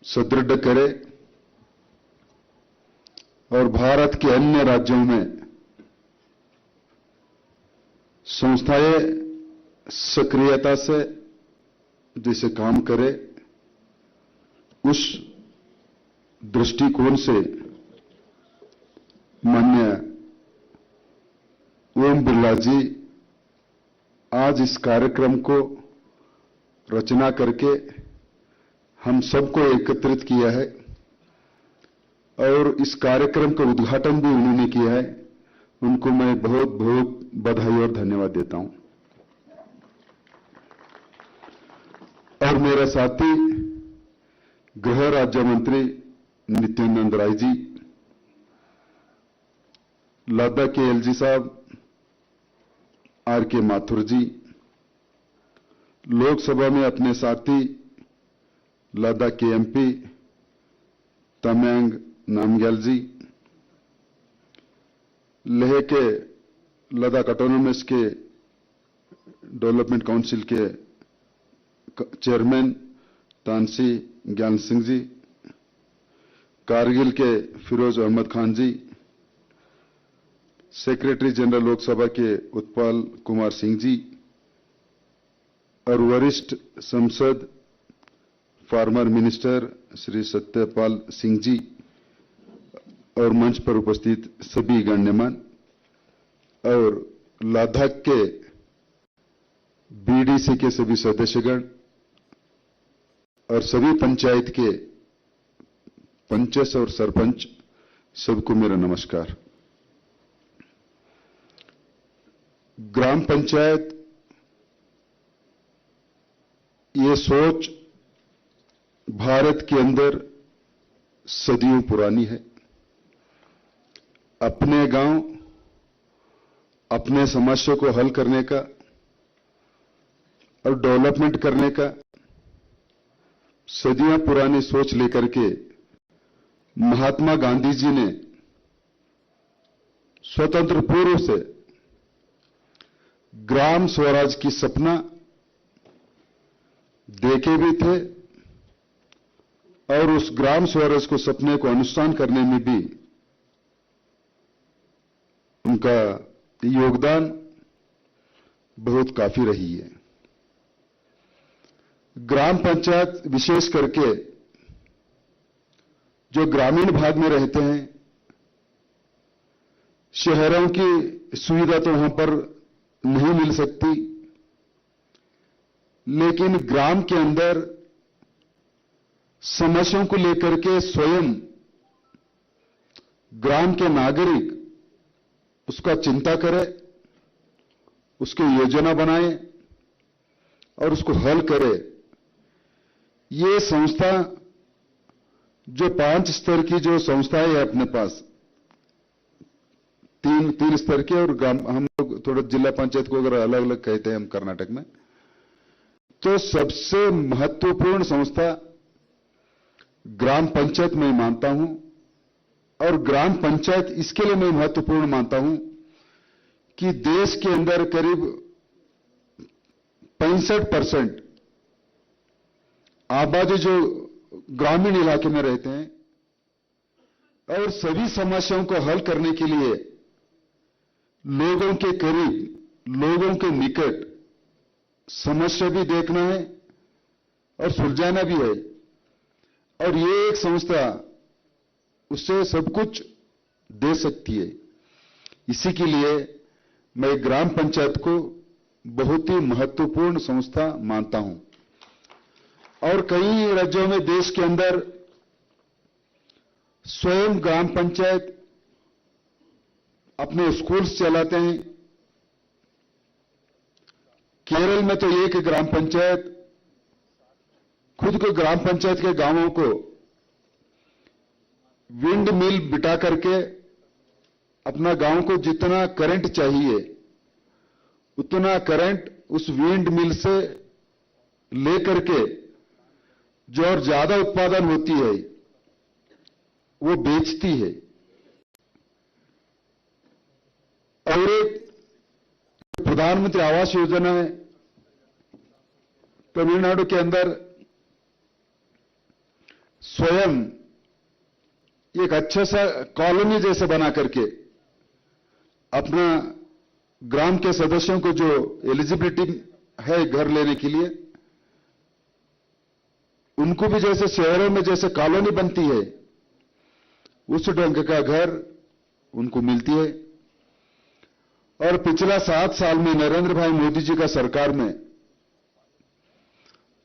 सुदृढ़ करे और भारत के अन्य राज्यों में संस्थाएं सक्रियता से जैसे काम करे, उस दृष्टिकोण से माननीय ओम बिरला जी आज इस कार्यक्रम को रचना करके हम सबको एकत्रित किया है और इस कार्यक्रम का उद्घाटन भी उन्होंने किया है। उनको मैं बहुत बहुत बधाई और धन्यवाद देता हूं। और मेरे साथी गृह राज्य मंत्री नित्यानंद राय जी, लद्दाख के एलजी साहब आर के माथुर जी, लोकसभा में अपने साथी लद्दाख के एमपी तमेंग नामग्याल जी, लेह के लद्दाख ऑटोनोमस के डेवलपमेंट काउंसिल के चेयरमैन तानसी ज्ञान सिंह जी, कारगिल के फिरोज अहमद खान जी, सेक्रेटरी जनरल लोकसभा के उत्पल कुमार सिंह जी और वरिष्ठ संसद फार्मर मिनिस्टर श्री सत्यपाल सिंह जी और मंच पर उपस्थित सभी गण्यमान और लद्दाख के बीडीसी के सभी सदस्यगण और सभी पंचायत के पंच और सरपंच, सबको मेरा नमस्कार। ग्राम पंचायत ये सोच भारत के अंदर सदियों पुरानी है। अपने गांव, अपने समस्या को हल करने का और डेवलपमेंट करने का सदियों पुरानी सोच लेकर के महात्मा गांधी जी ने स्वतंत्र पूर्व से ग्राम स्वराज की सपना देखे भी थे और उस ग्राम स्वराज को सपने को अनुष्ठान करने में भी उनका योगदान बहुत काफी रही है। ग्राम पंचायत विशेष करके जो ग्रामीण भाग में रहते हैं, शहरों की सुविधा तो वहां पर नहीं मिल सकती, लेकिन ग्राम के अंदर समस्याओं को लेकर के स्वयं ग्राम के नागरिक उसका चिंता करें, उसकी योजना बनाएं और उसको हल करें। ये संस्था जो 5 स्तर की जो संस्थाएं है अपने पास, तीन स्तर के, और हम लोग थोड़ा जिला पंचायत को अगर अलग अलग कहते हैं हम कर्नाटक में, तो सबसे महत्वपूर्ण संस्था ग्राम पंचायत मैं मानता हूं। और ग्राम पंचायत इसके लिए मैं महत्वपूर्ण मानता हूं कि देश के अंदर करीब 65% आबादी जो ग्रामीण इलाके में रहते हैं और सभी समस्याओं को हल करने के लिए लोगों के करीब, लोगों के निकट समस्या भी देखना है और सुलझाना भी है। और ये एक संस्था उससे सब कुछ दे सकती है। इसी के लिए मैं ग्राम पंचायत को बहुत ही महत्वपूर्ण संस्था मानता हूं। और कई राज्यों में देश के अंदर स्वयं ग्राम पंचायत अपने स्कूल्स चलाते हैं। केरल में तो एक ग्राम पंचायत खुद को ग्राम पंचायत के गांवों को विंड मिल बिठा करके अपना गांव को जितना करंट चाहिए उतना करंट उस विंड मिल से लेकर के जो और ज्यादा उत्पादन होती है वो बेचती है। और एक प्रधानमंत्री आवास योजना है तमिलनाडु के अंदर, स्वयं एक अच्छा सा कॉलोनी जैसे बना करके अपना ग्राम के सदस्यों को जो एलिजिबिलिटी है घर लेने के लिए, उनको भी जैसे शहरों में जैसे कॉलोनी बनती है उस ढंग का घर उनको मिलती है। और पिछला 7 साल में नरेंद्र भाई मोदी जी का सरकार में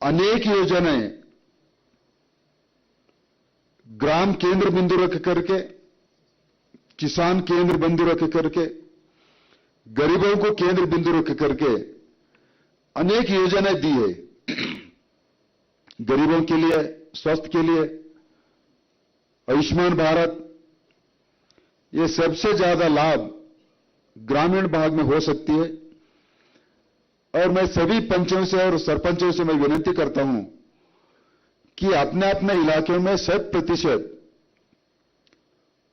अनेक योजनाएं ग्राम केंद्र बिंदु रख करके, किसान केंद्र बिंदु रख करके, गरीबों को केंद्र बिंदु रख करके अनेक योजनाएं दी है। गरीबों के लिए, स्वास्थ्य के लिए, आयुष्मान भारत, ये सबसे ज्यादा लाभ ग्रामीण भाग में हो सकती है। और मैं सभी पंचों से और सरपंचों से मैं विनती करता हूं कि अपने अपने इलाके में 100%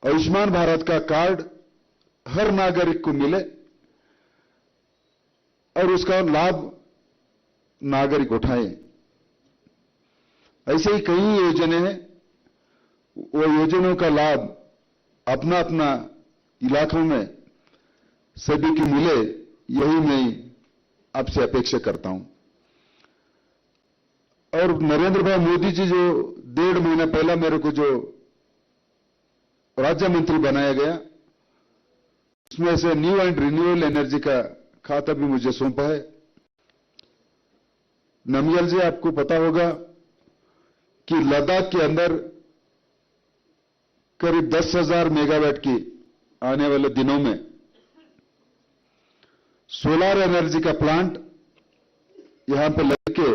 आयुष्मान भारत का कार्ड हर नागरिक को मिले और उसका लाभ नागरिक उठाएं। ऐसे ही कई योजनाएं हैं, वो योजनाओं का लाभ अपना अपना इलाकों में सभी को मिले, यही मैं आपसे अपेक्षा करता हूं। और नरेंद्र भाई मोदी जी जो 1.5 महीना पहला मेरे को जो राज्य मंत्री बनाया गया, उसमें से न्यू एंड रिन्यूएबल एनर्जी का खाता भी मुझे सौंपा है। नमियल जी, आपको पता होगा कि लद्दाख के अंदर करीब 10,000 मेगावाट की आने वाले दिनों में सोलर एनर्जी का प्लांट यहां पर लग के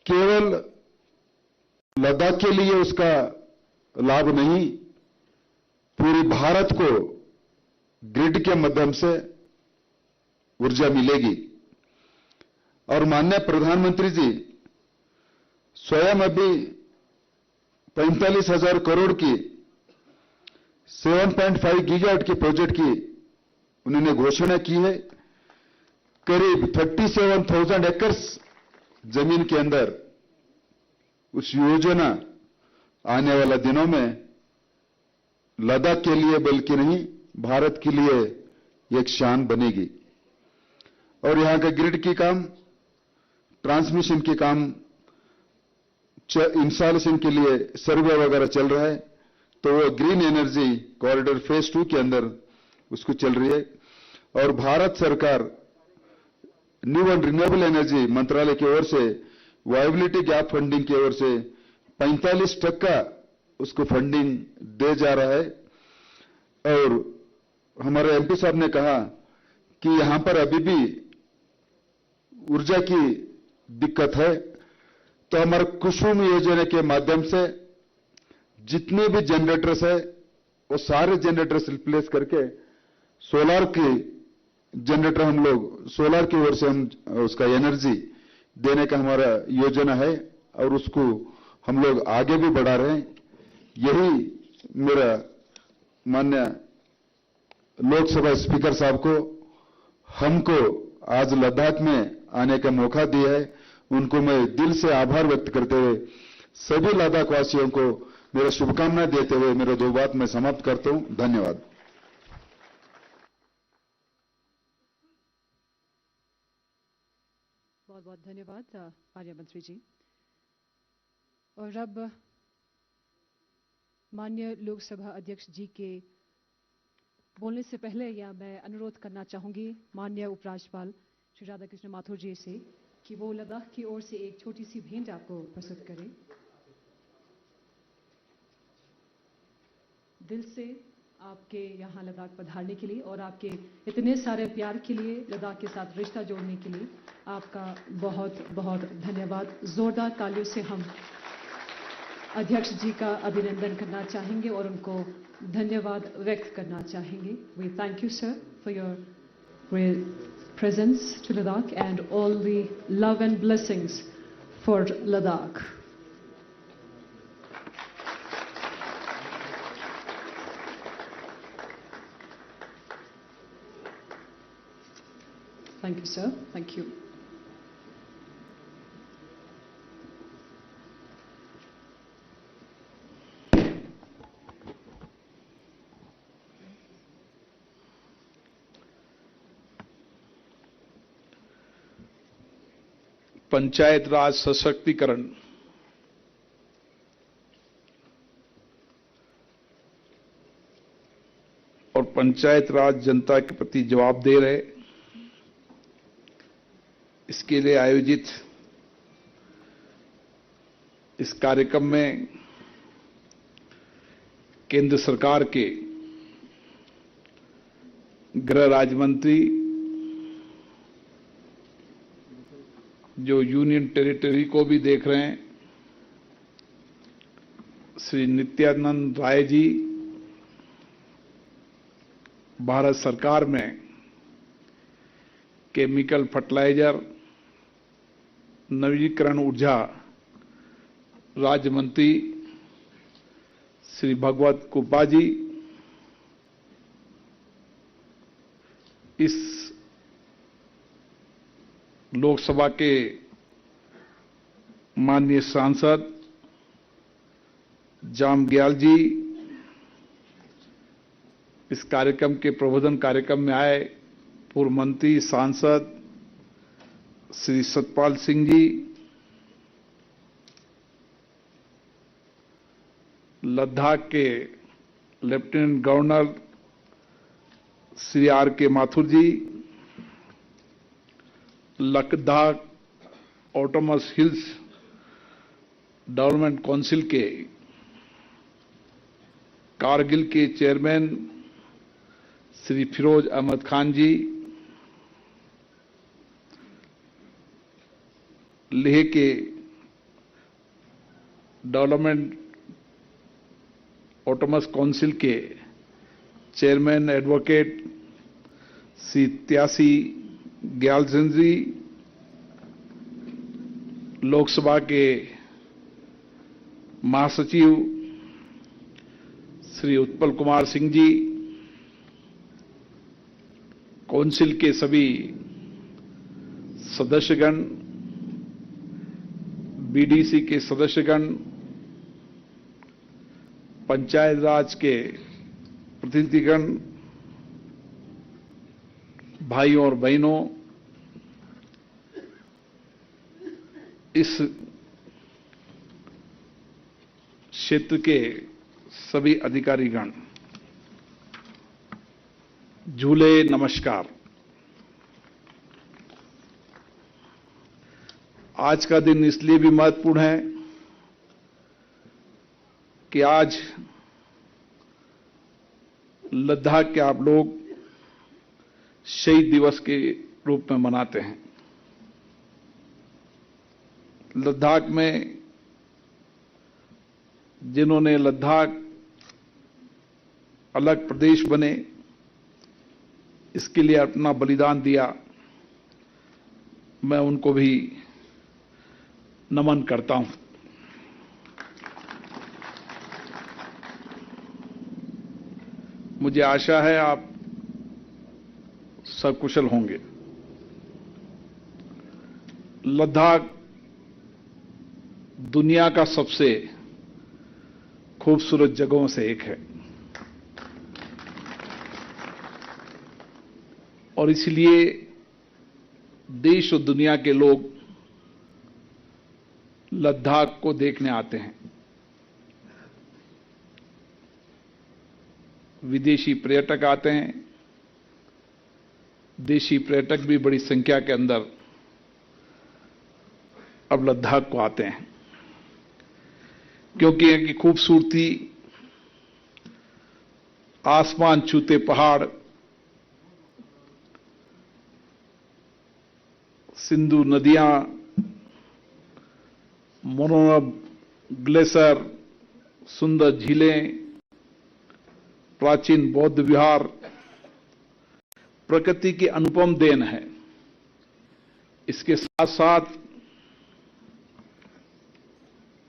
केवल लद्दाख के लिए उसका लाभ नहीं, पूरे भारत को ग्रिड के माध्यम से ऊर्जा मिलेगी। और माननीय प्रधानमंत्री जी स्वयं अभी 45,000 करोड़ की 7.5 गीगावाट की प्रोजेक्ट की उन्होंने घोषणा की है। करीब 37,000 एकर्स जमीन के अंदर उस योजना आने वाले दिनों में लद्दाख के लिए बल्कि नहीं भारत के लिए एक शान बनेगी। और यहां का ग्रिड की काम, ट्रांसमिशन के काम, इंस्टॉलेशन के लिए सर्वे वगैरह चल रहा है, तो वो ग्रीन एनर्जी कॉरिडोर फेज 2 के अंदर उसको चल रही है। और भारत सरकार न्यू एंड रिन्यूएबल एनर्जी मंत्रालय की ओर से वायबिलिटी गैप फंडिंग की ओर से 45% उसको फंडिंग दे जा रहा है। और हमारे एमपी साहब ने कहा कि यहां पर अभी भी ऊर्जा की दिक्कत है, तो हमारे कुसुम योजना के माध्यम से जितने भी जनरेटर्स है वो सारे जनरेटर्स रिप्लेस करके सोलर की जनरेटर, हम लोग सोलर की ओर से हम उसका एनर्जी देने का हमारा योजना है और उसको हम लोग आगे भी बढ़ा रहे हैं। यही मेरा माननीय लोकसभा स्पीकर साहब को हमको आज लद्दाख में आने का मौका दिया है, उनको मैं दिल से आभार व्यक्त करते हुए सभी लद्दाख वासियों को मेरा शुभकामनाएं देते हुए मेरे 2 बात मैं समाप्त करता हूं। धन्यवाद। बहुत बहुत धन्यवाद आर्य मंत्री जी। और अब माननीय लोकसभा अध्यक्ष जी के बोलने से पहले या मैं अनुरोध करना चाहूंगी माननीय उपराज्यपाल श्री राधाकृष्ण माथुर जी से कि वो लद्दाख की ओर से एक छोटी सी भेंट आपको प्रस्तुत करें। दिल से आपके यहाँ लद्दाख पधारने के लिए और आपके इतने सारे प्यार के लिए, लद्दाख के साथ रिश्ता जोड़ने के लिए आपका बहुत बहुत धन्यवाद। जोरदार तालियों से हम अध्यक्ष जी का अभिनंदन करना चाहेंगे और उनको धन्यवाद व्यक्त करना चाहेंगे। We thank you, sir, for your presence to Ladakh and all the love and blessings for Ladakh. Thank you, sir. Thank you. Panchayat राज सशक्तिकरण और पंचायत राज जनता के प्रति जवाबदेह रहे, इसके लिए आयोजित इस कार्यक्रम में केंद्र सरकार के गृह राज्य मंत्री, जो यूनियन टेरिटरी को भी देख रहे हैं, श्री नित्यानंद राय जी, भारत सरकार में केमिकल फर्टिलाइजर, नवीकरण ऊर्जा राज्य मंत्री श्री भगवत कुप्पा जी, इस लोकसभा के माननीय सांसद जाम ग्याल जी, इस कार्यक्रम के प्रबोधन कार्यक्रम में आए पूर्व मंत्री सांसद श्री सतपाल सिंह जी, लद्दाख के lieutenant governor Shri R K Mathur ji, Ladakh autonomous hills development council के कारगिल के चेयरमैन श्री फिरोज अहमद खान जी, लेह के डेवलपमेंट ऑटोनमस काउंसिल के चेयरमैन एडवोकेट श्री त्यासी ग्यालसन जी, लोकसभा के महासचिव श्री उत्पल कुमार सिंह जी, काउंसिल के सभी सदस्यगण, बीडीसी के सदस्यगण, पंचायत राज के प्रतिनिधिगण, भाइयों और बहनों, इस क्षेत्र के सभी अधिकारीगण, झूले नमस्कार। आज का दिन इसलिए भी महत्वपूर्ण है कि आज लद्दाख के आप लोग शहीद दिवस के रूप में मनाते हैं। लद्दाख में जिन्होंने लद्दाख अलग प्रदेश बने इसके लिए अपना बलिदान दिया, मैं उनको भी नमन करता हूं। मुझे आशा है आप सकुशल होंगे। लद्दाख दुनिया का सबसे खूबसूरत जगहों से एक है और इसलिए देश और दुनिया के लोग लद्दाख को देखने आते हैं। विदेशी पर्यटक आते हैं, देशी पर्यटक भी बड़ी संख्या के अंदर अब लद्दाख को आते हैं, क्योंकि यहाँ की खूबसूरती, आसमान छूते पहाड़, सिंधु नदियां, मनोरम ग्लेशियर, सुंदर झीलें, प्राचीन बौद्ध विहार प्रकृति की अनुपम देन है। इसके साथ साथ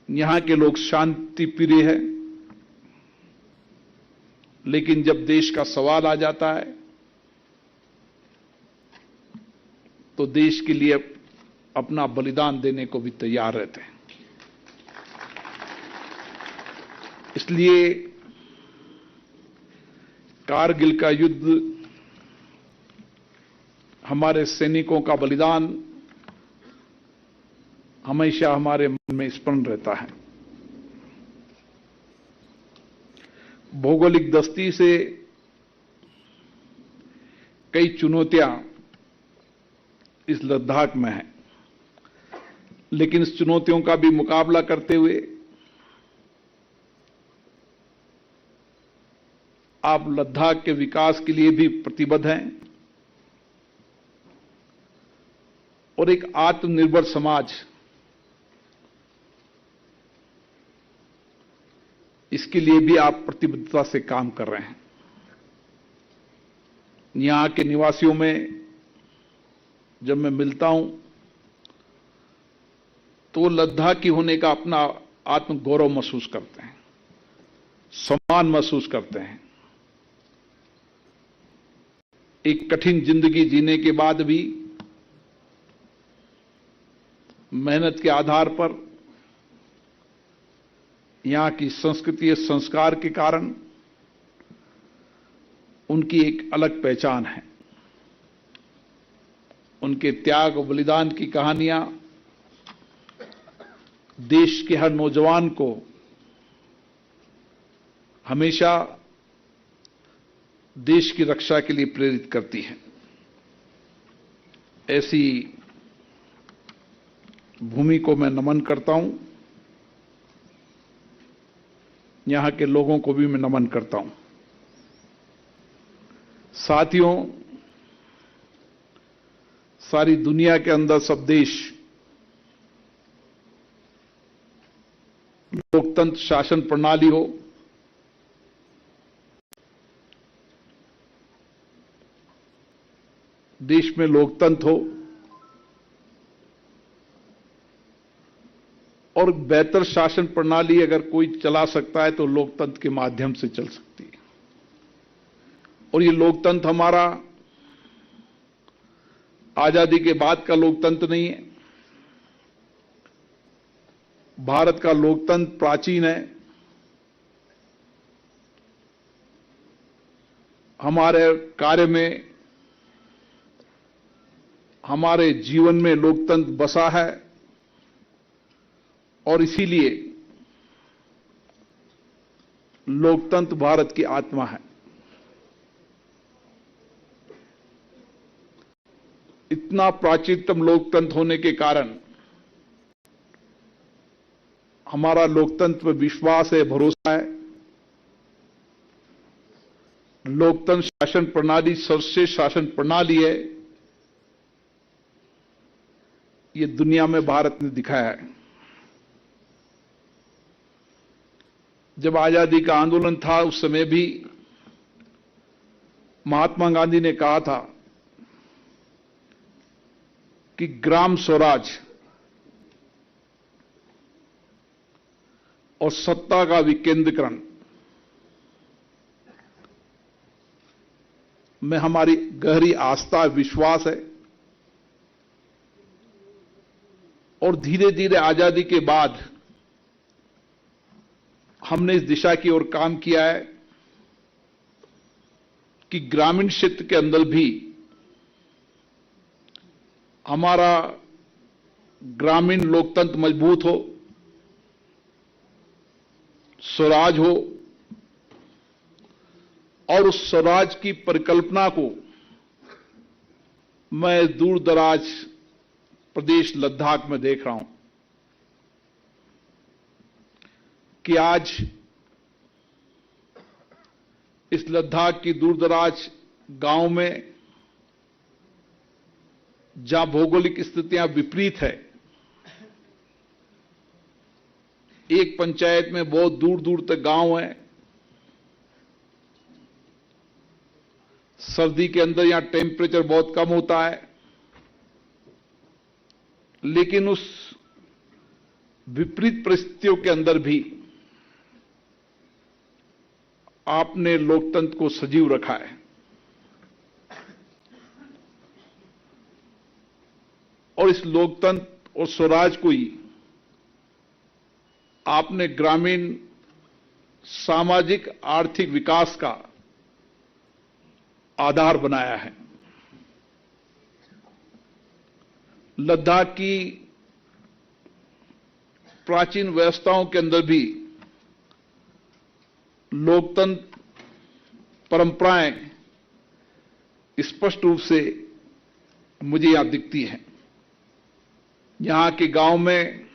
यहां के लोग शांति प्रिय है, लेकिन जब देश का सवाल आ जाता है तो देश के लिए अपना बलिदान देने को भी तैयार रहते हैं। इसलिए कारगिल का युद्ध, हमारे सैनिकों का बलिदान हमेशा हमारे मन में स्मरण रहता है। भौगोलिक दृष्टि से कई चुनौतियां इस लद्दाख में हैं, लेकिन इस चुनौतियों का भी मुकाबला करते हुए आप लद्दाख के विकास के लिए भी प्रतिबद्ध हैं और एक आत्मनिर्भर समाज, इसके लिए भी आप प्रतिबद्धता से काम कर रहे हैं। यहां के निवासियों में जब मैं मिलता हूं तो लद्दाखी होने का अपना आत्मगौरव महसूस करते हैं, सम्मान महसूस करते हैं। एक कठिन जिंदगी जीने के बाद भी मेहनत के आधार पर यहां की संस्कृति और संस्कार के कारण उनकी एक अलग पहचान है। उनके त्याग और बलिदान की कहानियां देश के हर नौजवान को हमेशा देश की रक्षा के लिए प्रेरित करती है। ऐसी भूमि को मैं नमन करता हूं, यहां के लोगों को भी मैं नमन करता हूं। साथियों, सारी दुनिया के अंदर सब देश लोकतंत्र शासन प्रणाली हो, देश में लोकतंत्र हो और बेहतर शासन प्रणाली अगर कोई चला सकता है तो लोकतंत्र के माध्यम से चल सकती है। और ये लोकतंत्र हमारा आजादी के बाद का लोकतंत्र नहीं है, भारत का लोकतंत्र प्राचीन है। हमारे कार्य में, हमारे जीवन में लोकतंत्र बसा है और इसीलिए लोकतंत्र भारत की आत्मा है। इतना प्राचीनतम लोकतंत्र होने के कारण हमारा लोकतंत्र पर विश्वास है, भरोसा है। लोकतंत्र शासन प्रणाली सर्वश्रेष्ठ शासन प्रणाली है, ये दुनिया में भारत ने दिखाया है। जब आजादी का आंदोलन था उस समय भी महात्मा गांधी ने कहा था कि ग्राम स्वराज और सत्ता का विकेंद्रीकरण में हमारी गहरी आस्था, विश्वास है। और धीरे धीरे आजादी के बाद हमने इस दिशा की ओर काम किया है कि ग्रामीण क्षेत्र के अंदर भी हमारा ग्रामीण लोकतंत्र मजबूत हो, स्वराज हो और उस स्वराज की परिकल्पना को मैं दूर दराज प्रदेश लद्दाख में देख रहा हूं कि आज इस लद्दाख की दूर दराज गांव में जहां भौगोलिक स्थितियां विपरीत है, एक पंचायत में बहुत दूर दूर तक गांव है। सर्दी के अंदर यहां टेम्परेचर बहुत कम होता है, लेकिन उस विपरीत परिस्थितियों के अंदर भी आपने लोकतंत्र को सजीव रखा है। और इस लोकतंत्र और स्वराज को ही आपने ग्रामीण सामाजिक आर्थिक विकास का आधार बनाया है। लद्दाख की प्राचीन व्यवस्थाओं के अंदर भी लोकतंत्र परंपराएं स्पष्ट रूप से मुझे यहां दिखती हैं। यहां के गांव में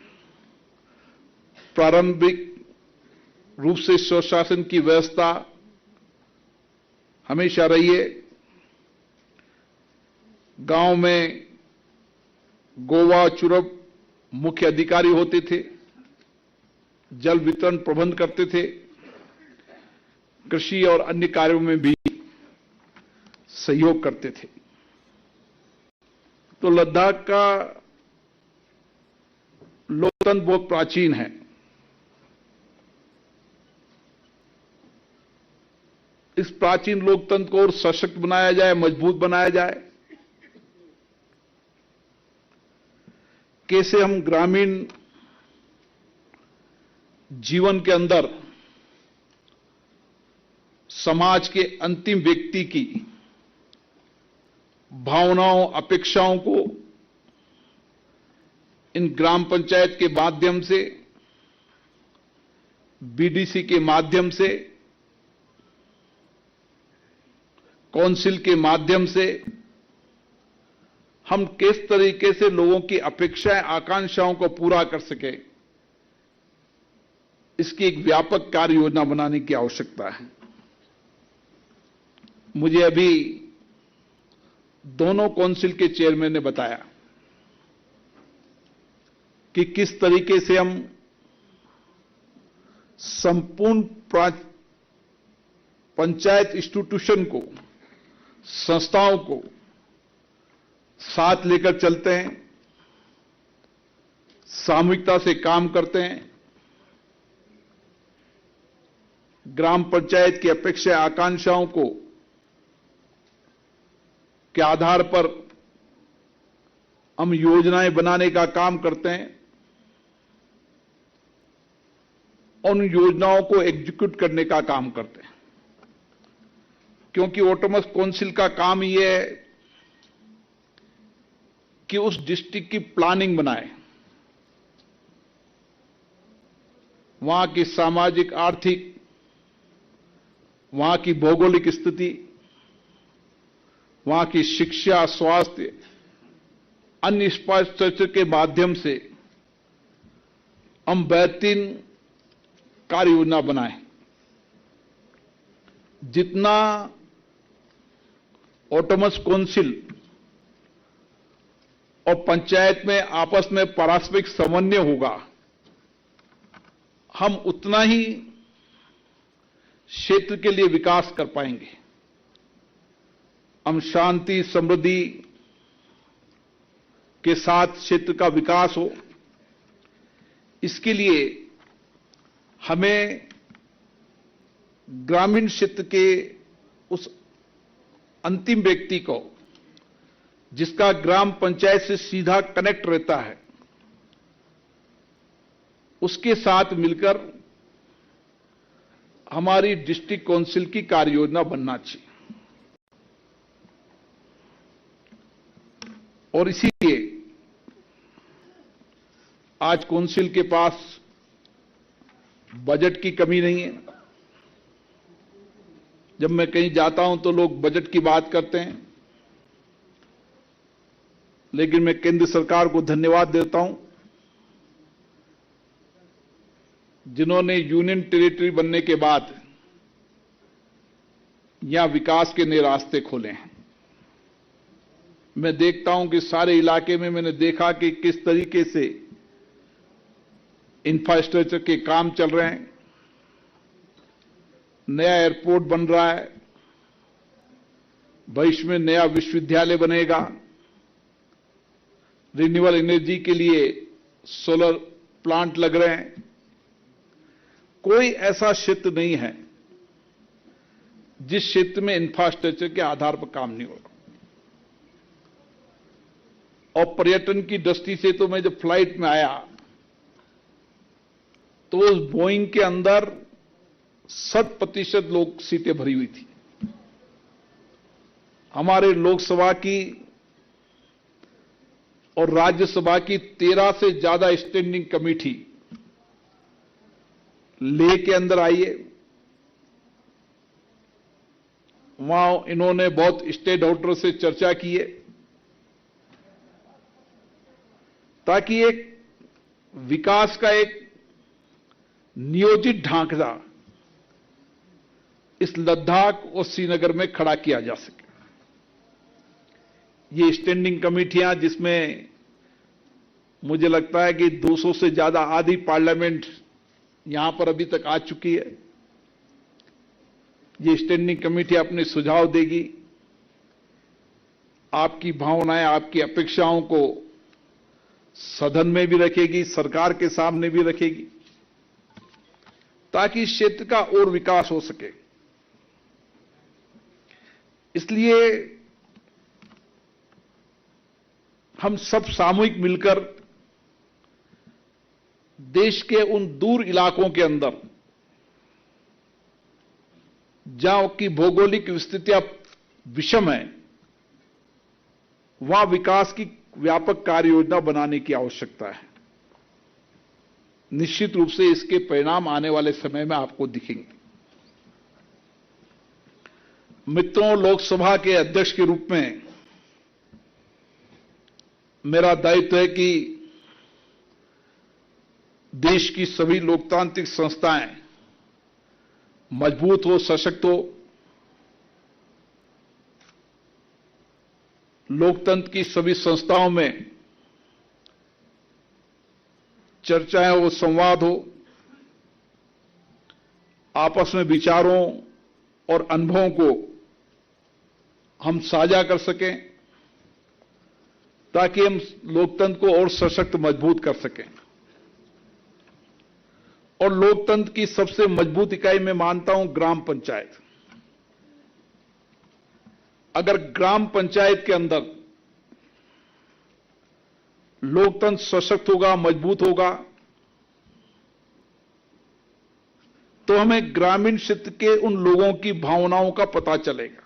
प्रारंभिक रूप से स्वशासन की व्यवस्था हमेशा रही है। गांव में गोवा चुरब मुख्य अधिकारी होते थे, जल वितरण प्रबंध करते थे, कृषि और अन्य कार्यों में भी सहयोग करते थे। तो लद्दाख का लोकतंत्र बहुत प्राचीन है। इस प्राचीन लोकतंत्र को और सशक्त बनाया जाए, मजबूत बनाया जाए। कैसे हम ग्रामीण जीवन के अंदर समाज के अंतिम व्यक्ति की भावनाओं, अपेक्षाओं को इन ग्राम पंचायत के माध्यम से, बीडीसी के माध्यम से, काउंसिल के माध्यम से हम किस तरीके से लोगों की अपेक्षाएं, आकांक्षाओं को पूरा कर सके, इसकी एक व्यापक कार्य योजना बनाने की आवश्यकता है। मुझे अभी दोनों काउंसिल के चेयरमैन ने बताया कि किस तरीके से हम संपूर्ण पंचायत इंस्टीट्यूशन को, संस्थाओं को साथ लेकर चलते हैं, सामूहिकता से काम करते हैं। ग्राम पंचायत की अपेक्षा, आकांक्षाओं को के आधार पर हम योजनाएं बनाने का काम करते हैं। उन योजनाओं को एग्जीक्यूट करने का काम करते हैं, क्योंकि ऑटोनमस काउंसिल का काम यह है कि उस डिस्ट्रिक्ट की प्लानिंग बनाए, वहां की सामाजिक आर्थिक, वहां की भौगोलिक स्थिति, वहां की शिक्षा, स्वास्थ्य, अन्य इंफ्रास्ट्रक्चर के माध्यम से हम बेहतरीन कार्य योजना बनाएं। जितना ऑटोनमस काउंसिल और पंचायत में आपस में पारस्परिक समन्वय होगा, हम उतना ही क्षेत्र के लिए विकास कर पाएंगे। हम शांति समृद्धि के साथ क्षेत्र का विकास हो, इसके लिए हमें ग्रामीण क्षेत्र के उस अंतिम व्यक्ति को, जिसका ग्राम पंचायत से सीधा कनेक्ट रहता है, उसके साथ मिलकर हमारी डिस्ट्रिक्ट काउंसिल की कार्य योजना बनना चाहिए। और इसीलिए आज काउंसिल के पास बजट की कमी नहीं है। जब मैं कहीं जाता हूं तो लोग बजट की बात करते हैं, लेकिन मैं केंद्र सरकार को धन्यवाद देता हूं जिन्होंने यूनियन टेरिटरी बनने के बाद यहां विकास के नए रास्ते खोले हैं। मैं देखता हूं कि सारे इलाके में मैंने देखा कि किस तरीके से इंफ्रास्ट्रक्चर के काम चल रहे हैं। नया एयरपोर्ट बन रहा है, भविष्य में नया विश्वविद्यालय बनेगा, रिन्यूएबल एनर्जी के लिए सोलर प्लांट लग रहे हैं। कोई ऐसा क्षेत्र नहीं है जिस क्षेत्र में इंफ्रास्ट्रक्चर के आधार पर काम नहीं होगा। और पर्यटन की दृष्टि से तो मैं जब फ्लाइट में आया तो उस बोइंग के अंदर 100% लोग सीटें भरी हुई थी। हमारे लोकसभा की और राज्यसभा की 13 से ज्यादा स्टैंडिंग कमेटी लेह के अंदर आई है। वहां इन्होंने बहुत स्टेक होल्डर से चर्चा की है ताकि एक विकास का एक नियोजित ढांचा इस लद्दाख और श्रीनगर में खड़ा किया जा सके। ये स्टैंडिंग कमेटियां, जिसमें मुझे लगता है कि 200 से ज्यादा आधी पार्लियामेंट यहां पर अभी तक आ चुकी है। ये स्टैंडिंग कमेटी अपने सुझाव देगी, आपकी भावनाएं, आपकी अपेक्षाओं को सदन में भी रखेगी, सरकार के सामने भी रखेगी, ताकि इस क्षेत्र का और विकास हो सके। इसलिए हम सब सामूहिक मिलकर देश के उन दूर इलाकों के अंदर जहां की भौगोलिक स्थितियां विषम है, वहां विकास की व्यापक कार्य योजना बनाने की आवश्यकता है। निश्चित रूप से इसके परिणाम आने वाले समय में आपको दिखेंगे। मित्रों, लोकसभा के अध्यक्ष के रूप में मेरा दायित्व है कि देश की सभी लोकतांत्रिक संस्थाएं मजबूत हो, सशक्त हो। लोकतंत्र की सभी संस्थाओं में चर्चाएं हो, संवाद हो, आपस में विचारों और अनुभवों को हम साझा कर सकें, ताकि हम लोकतंत्र को और सशक्त मजबूत कर सकें। और लोकतंत्र की सबसे मजबूत इकाई मैं मानता हूं ग्राम पंचायत। अगर ग्राम पंचायत के अंदर लोकतंत्र सशक्त होगा, मजबूत होगा, हमें ग्रामीण क्षेत्र के उन लोगों की भावनाओं का पता चलेगा,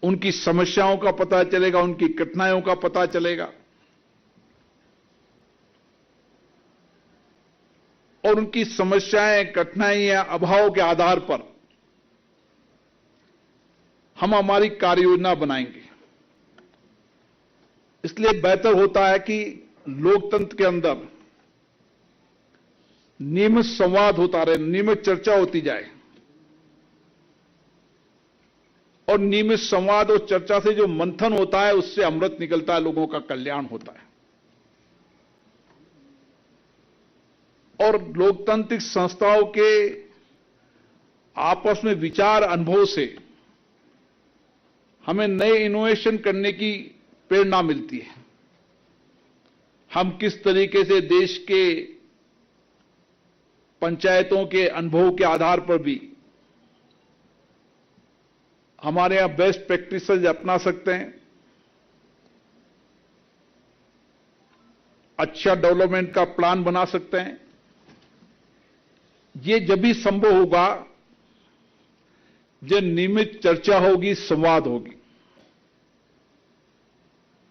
उनकी समस्याओं का पता चलेगा, उनकी कठिनाइयों का पता चलेगा और उनकी समस्याएं, कठिनाइयां, अभाव के आधार पर हम हमारी कार्य योजना बनाएंगे। इसलिए बेहतर होता है कि लोकतंत्र के अंदर नियमित संवाद होता रहे, नियमित चर्चा होती जाए और नियमित संवाद और चर्चा से जो मंथन होता है उससे अमृत निकलता है, लोगों का कल्याण होता है। और लोकतांत्रिक संस्थाओं के आपस में विचार अनुभव से हमें नए इनोवेशन करने की प्रेरणा मिलती है। हम किस तरीके से देश के पंचायतों के अनुभव के आधार पर भी हमारे यहां बेस्ट प्रैक्टिसेस अपना सकते हैं, अच्छा डेवलपमेंट का प्लान बना सकते हैं। ये जब भी संभव होगा जब नियमित चर्चा होगी, संवाद होगी।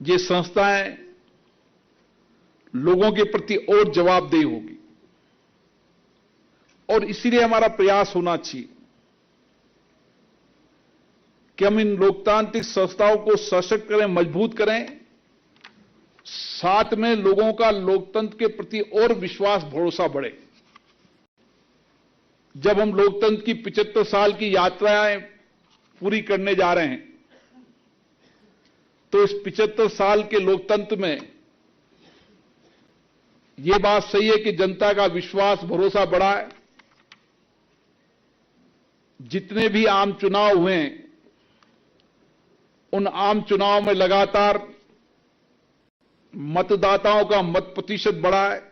ये संस्थाएं लोगों के प्रति और जवाबदेही होगी और इसीलिए हमारा प्रयास होना चाहिए कि हम इन लोकतांत्रिक संस्थाओं को सशक्त करें, मजबूत करें, साथ में लोगों का लोकतंत्र के प्रति और विश्वास, भरोसा बढ़े। जब हम लोकतंत्र की 75 साल की यात्राएं पूरी करने जा रहे हैं तो इस 75 साल के लोकतंत्र में यह बात सही है कि जनता का विश्वास, भरोसा बढ़ा है। जितने भी आम चुनाव हुए हैं उन आम चुनाव में लगातार मतदाताओं का मत प्रतिशत बढ़ा है।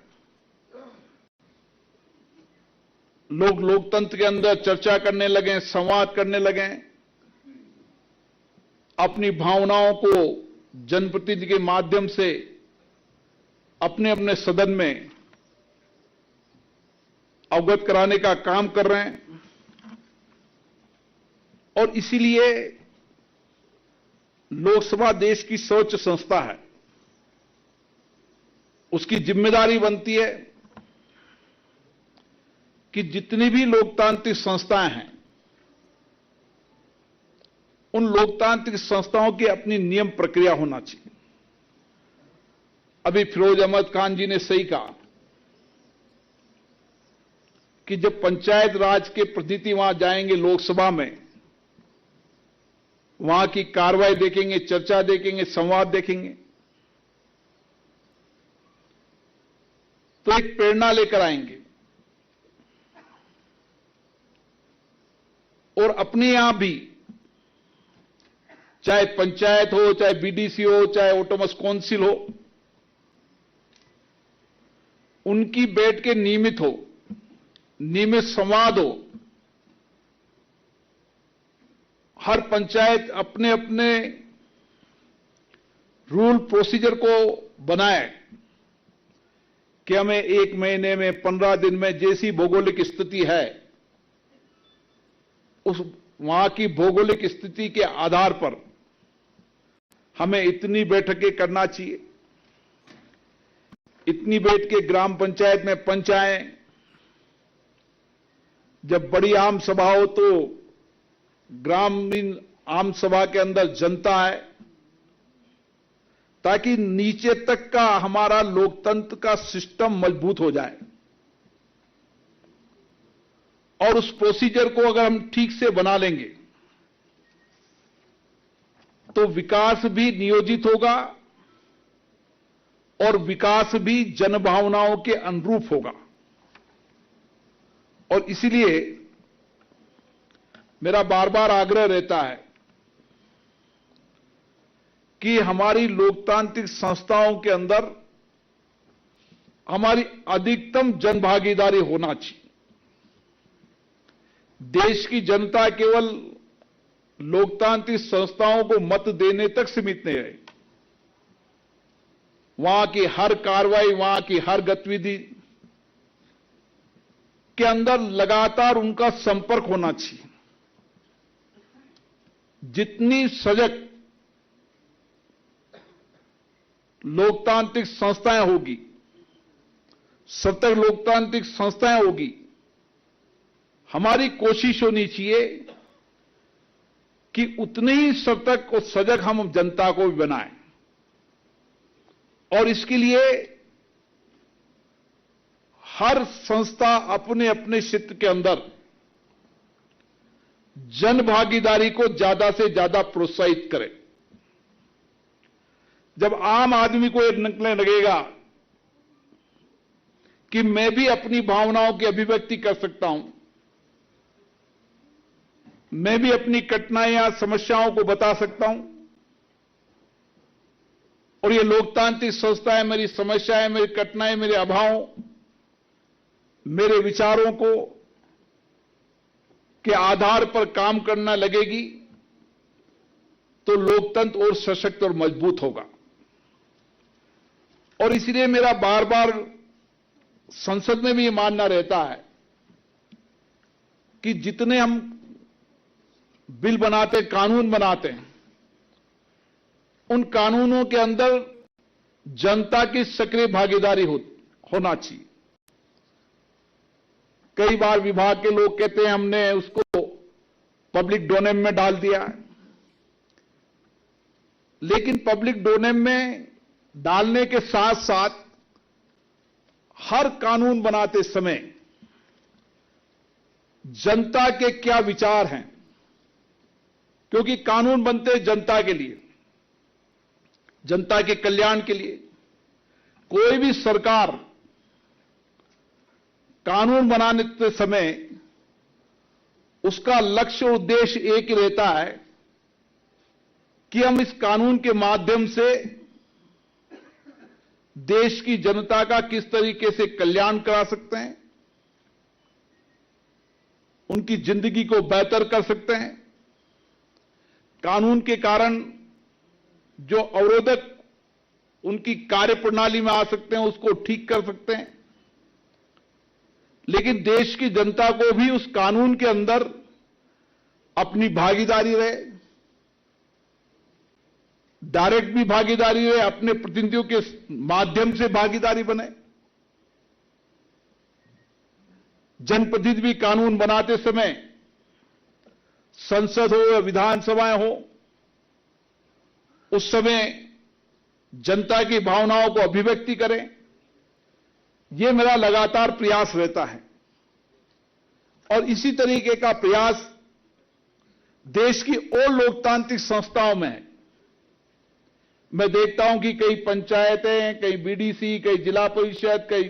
लोग लोकतंत्र के अंदर चर्चा करने लगे, संवाद करने लगे, अपनी भावनाओं को जनप्रतिनिधि के माध्यम से अपने अपने सदन में अवगत कराने का काम कर रहे हैं। और इसीलिए लोकसभा देश की सर्वोच्च संस्था है, उसकी जिम्मेदारी बनती है कि जितनी भी लोकतांत्रिक संस्थाएं हैं उन लोकतांत्रिक संस्थाओं की अपनी नियम प्रक्रिया होना चाहिए। अभी फिरोज अहमद खान जी ने सही कहा कि जब पंचायत राज के प्रतिनिधि वहां जाएंगे लोकसभा में, वहां की कार्रवाई देखेंगे, चर्चा देखेंगे, संवाद देखेंगे तो एक प्रेरणा लेकर आएंगे और अपने यहां भी, चाहे पंचायत हो, चाहे बीडीसी हो, चाहे ऑटोनमस काउंसिल हो, उनकी बैठ के नियमित हो, नियमित संवाद हो। हर पंचायत अपने अपने रूल प्रोसीजर को बनाए कि हमें 1 महीने में, 15 दिन में, जैसी भौगोलिक स्थिति है उस वहां की भौगोलिक स्थिति के आधार पर हमें इतनी बैठकें करना चाहिए, इतनी बैठकें ग्राम पंचायत में पंच आए। जब बड़ी आम सभा हो तो ग्रामीण आम सभा के अंदर जनता है, ताकि नीचे तक का हमारा लोकतंत्र का सिस्टम मजबूत हो जाए। और उस प्रोसीजर को अगर हम ठीक से बना लेंगे तो विकास भी नियोजित होगा और विकास भी जनभावनाओं के अनुरूप होगा। और इसीलिए मेरा बार बार आग्रह रहता है कि हमारी लोकतांत्रिक संस्थाओं के अंदर हमारी अधिकतम जनभागीदारी होना चाहिए। देश की जनता केवल लोकतांत्रिक संस्थाओं को मत देने तक सीमित नहीं रहे, वहां की हर कार्रवाई, वहां की हर गतिविधि के अंदर लगातार उनका संपर्क होना चाहिए। जितनी सजग लोकतांत्रिक संस्थाएं होगी, सतर्क लोकतांत्रिक संस्थाएं होगी, हमारी कोशिश होनी चाहिए कि उतनी ही सतर्क और सजग हम जनता को भी बनाएं। और इसके लिए हर संस्था अपने अपने क्षेत्र के अंदर जन भागीदारी को ज्यादा से ज्यादा प्रोत्साहित करे। जब आम आदमी को ये निकलने लगेगा कि मैं भी अपनी भावनाओं की अभिव्यक्ति कर सकता हूं, मैं भी अपनी कठिनाइयां समस्याओं को बता सकता हूं, और ये लोकतांत्रिक संस्थाएं मेरी समस्याएं, मेरी कठिनाई, मेरे अभावों, मेरे विचारों को के आधार पर काम करना लगेगी, तो लोकतंत्र और सशक्त और मजबूत होगा। और इसलिए मेरा बार बार संसद में भी ये मानना रहता है कि जितने हम बिल बनाते, कानून बनाते हैं, उन कानूनों के अंदर जनता की सक्रिय भागीदारी होना चाहिए। कई बार विभाग के लोग कहते हैं हमने उसको पब्लिक डोमेन में डाल दिया, लेकिन पब्लिक डोमेन में डालने के साथ साथ हर कानून बनाते समय जनता के क्या विचार हैं, क्योंकि कानून बनते जनता के लिए, जनता के कल्याण के लिए। कोई भी सरकार कानून बनाने के समय उसका लक्ष्य और उद्देश्य एक ही रहता है कि हम इस कानून के माध्यम से देश की जनता का किस तरीके से कल्याण करा सकते हैं, उनकी जिंदगी को बेहतर कर सकते हैं, कानून के कारण जो अवरोधक उनकी कार्यप्रणाली में आ सकते हैं उसको ठीक कर सकते हैं। लेकिन देश की जनता को भी उस कानून के अंदर अपनी भागीदारी रहे, डायरेक्ट भी भागीदारी रहे, अपने प्रतिनिधियों के माध्यम से भागीदारी बने। जनप्रतिनिधि भी कानून बनाते समय, संसद हो या विधानसभाएं हो, उस समय जनता की भावनाओं को अभिव्यक्ति करें। यह मेरा लगातार प्रयास रहता है। और इसी तरीके का प्रयास देश की और लोकतांत्रिक संस्थाओं में है। मैं देखता हूं कि कई पंचायतें, कई बीडीसी, कई जिला परिषद, कई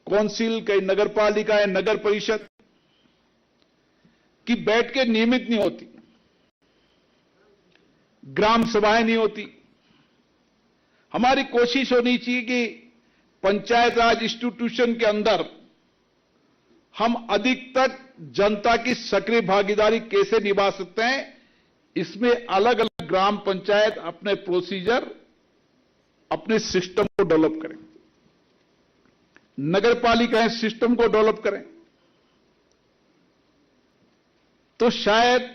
कौंसिल, कई नगर पालिकाएं, नगर परिषद की बैठ के नियमित नहीं होती, ग्राम सभाएं नहीं होती। हमारी कोशिश होनी चाहिए कि पंचायत राज इंस्टीट्यूशन के अंदर हम अधिक तक जनता की सक्रिय भागीदारी कैसे निभा सकते हैं, इसमें अलग अलग ग्राम पंचायत अपने प्रोसीजर, अपने सिस्टम को डेवलप करें, नगर पालिकाएं सिस्टम को डेवलप करें, तो शायद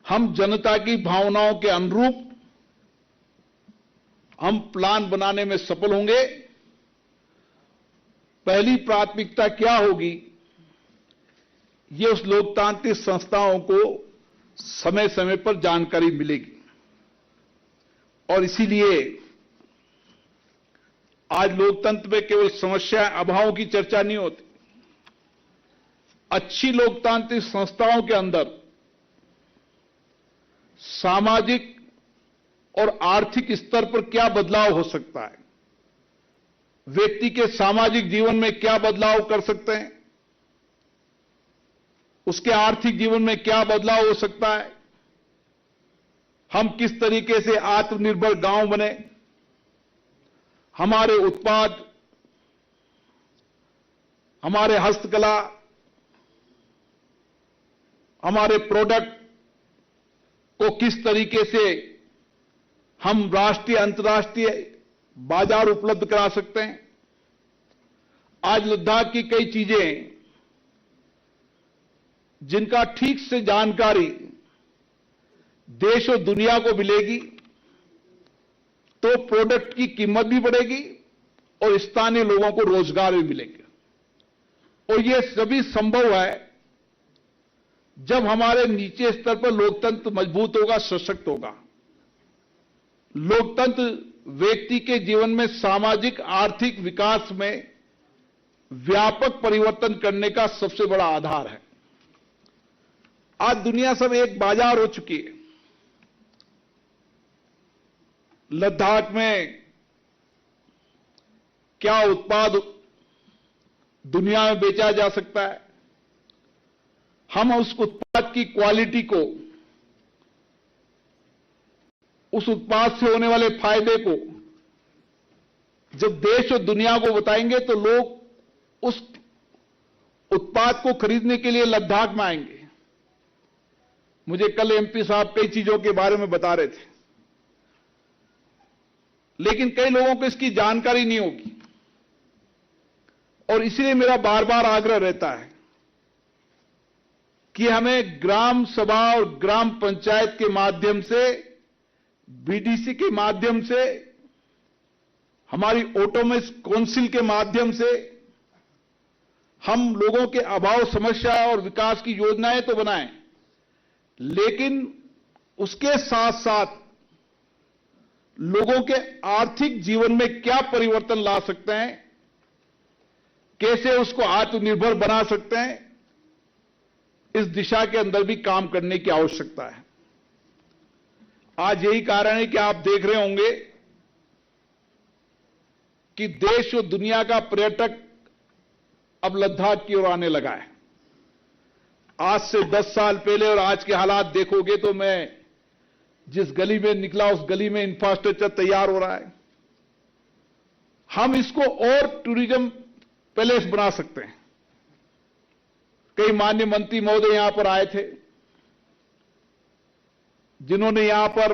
हम जनता की भावनाओं के अनुरूप हम प्लान बनाने में सफल होंगे। पहली प्राथमिकता क्या होगी, ये उस लोकतांत्रिक संस्थाओं को समय समय पर जानकारी मिलेगी। और इसीलिए आज लोकतंत्र में केवल समस्या, अभावों की चर्चा नहीं होती। अच्छी लोकतांत्रिक संस्थाओं के अंदर सामाजिक और आर्थिक स्तर पर क्या बदलाव हो सकता है, व्यक्ति के सामाजिक जीवन में क्या बदलाव कर सकते हैं, उसके आर्थिक जीवन में क्या बदलाव हो सकता है, हम किस तरीके से आत्मनिर्भर गांव बने, हमारे उत्पाद, हमारे हस्तकला, हमारे प्रोडक्ट को किस तरीके से हम राष्ट्रीय अंतर्राष्ट्रीय बाजार उपलब्ध करा सकते हैं, आज लद्दाख की कई चीजें जिनका ठीक से जानकारी देश और दुनिया को मिलेगी तो प्रोडक्ट की कीमत भी बढ़ेगी और स्थानीय लोगों को रोजगार भी मिलेगा। और यह सभी संभव है जब हमारे नीचे स्तर पर लोकतंत्र मजबूत होगा, सशक्त होगा। लोकतंत्र व्यक्ति के जीवन में सामाजिक आर्थिक विकास में व्यापक परिवर्तन करने का सबसे बड़ा आधार है। आज दुनिया सब एक बाजार हो चुकी है। लद्दाख में क्या उत्पाद दुनिया में बेचा जा सकता है, हम उस उत्पाद की क्वालिटी को, उस उत्पाद से होने वाले फायदे को जब देश और दुनिया को बताएंगे तो लोग उस उत्पाद को खरीदने के लिए लद्दाख में आएंगे। मुझे कल एमपी साहब कई चीजों के बारे में बता रहे थे, लेकिन कई लोगों को इसकी जानकारी नहीं होगी और इसलिए मेरा बार बार आग्रह रहता है कि हमें ग्राम सभा और ग्राम पंचायत के माध्यम से, बीडीसी के माध्यम से, हमारी ऑटोनोमस काउंसिल के माध्यम से हम लोगों के अभाव, समस्या और विकास की योजनाएं तो बनाएं, लेकिन उसके साथ साथ लोगों के आर्थिक जीवन में क्या परिवर्तन ला सकते हैं, कैसे उसको आत्मनिर्भर बना सकते हैं, इस दिशा के अंदर भी काम करने की आवश्यकता है। आज यही कारण है कि आप देख रहे होंगे कि देश और दुनिया का पर्यटक अब लद्दाख की ओर आने लगा है। आज से 10 साल पहले और आज के हालात देखोगे तो मैं जिस गली में निकला उस गली में इंफ्रास्ट्रक्चर तैयार हो रहा है। हम इसको और टूरिज्म पैलेस बना सकते हैं। कई माननीय मंत्री महोदय यहां पर आए थे जिन्होंने यहां पर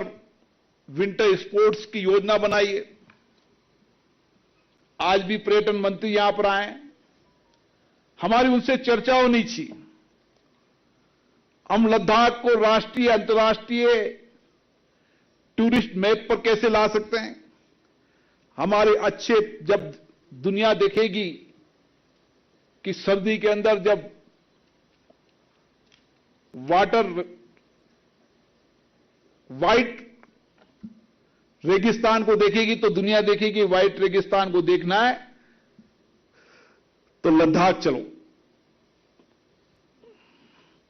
विंटर स्पोर्ट्स की योजना बनाई है। आज भी पर्यटन मंत्री यहां पर आए हैं, हमारी उनसे चर्चा होनी चाहिए। हम लद्दाख को राष्ट्रीय अंतर्राष्ट्रीय टूरिस्ट मैप पर कैसे ला सकते हैं। हमारे अच्छे, जब दुनिया देखेगी कि सर्दी के अंदर जब व्हाइट रेगिस्तान को देखेगी तो दुनिया देखेगी व्हाइट रेगिस्तान को देखना है तो लद्दाख चलो।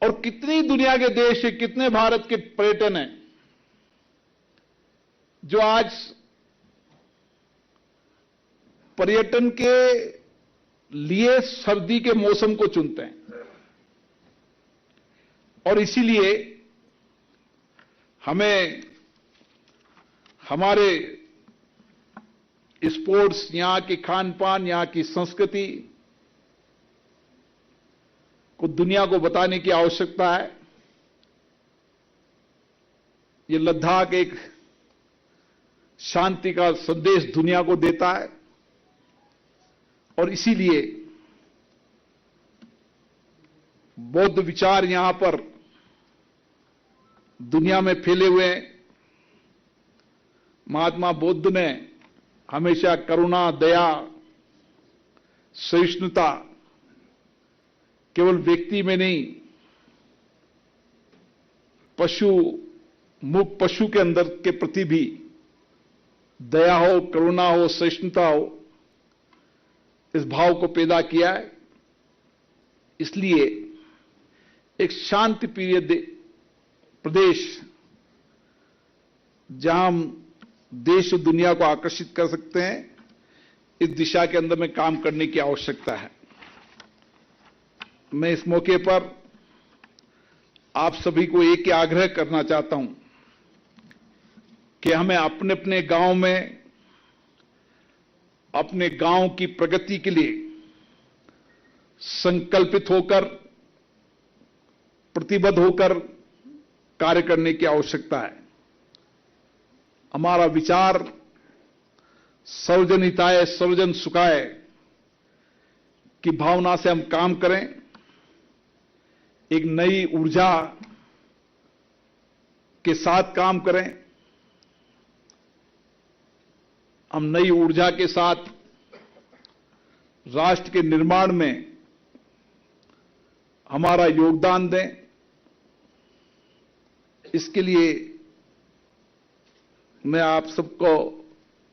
और कितनी दुनिया के देश है, कितने भारत के पर्यटन हैं जो आज पर्यटन के लिए सर्दी के मौसम को चुनते हैं। और इसीलिए हमें हमारे स्पोर्ट्स, यहां के खान पान, यहां की संस्कृति को दुनिया को बताने की आवश्यकता है। ये लद्दाख एक शांति का संदेश दुनिया को देता है और इसीलिए बौद्ध विचार यहां पर दुनिया में फैले हुए हैं। महात्मा बुद्ध ने हमेशा करुणा, दया, सहिष्णुता केवल व्यक्ति में नहीं, पशु के अंदर के प्रति भी दया हो, करुणा हो, सहिष्णुता हो, इस भाव को पैदा किया है। इसलिए एक शांति प्रिय प्रदेश जहां हम देश और दुनिया को आकर्षित कर सकते हैं, इस दिशा के अंदर में काम करने की आवश्यकता है। मैं इस मौके पर आप सभी को एक ही आग्रह करना चाहता हूं कि हमें अपने अपने गांव में, अपने गांव की प्रगति के लिए संकल्पित होकर, प्रतिबद्ध होकर कार्य करने की आवश्यकता है। हमारा विचार सर्वजन हिताय सर्वजन सुखाय की भावना से हम काम करें, एक नई ऊर्जा के साथ काम करें। हम नई ऊर्जा के साथ राष्ट्र के निर्माण में हमारा योगदान दें। इसके लिए मैं आप सबको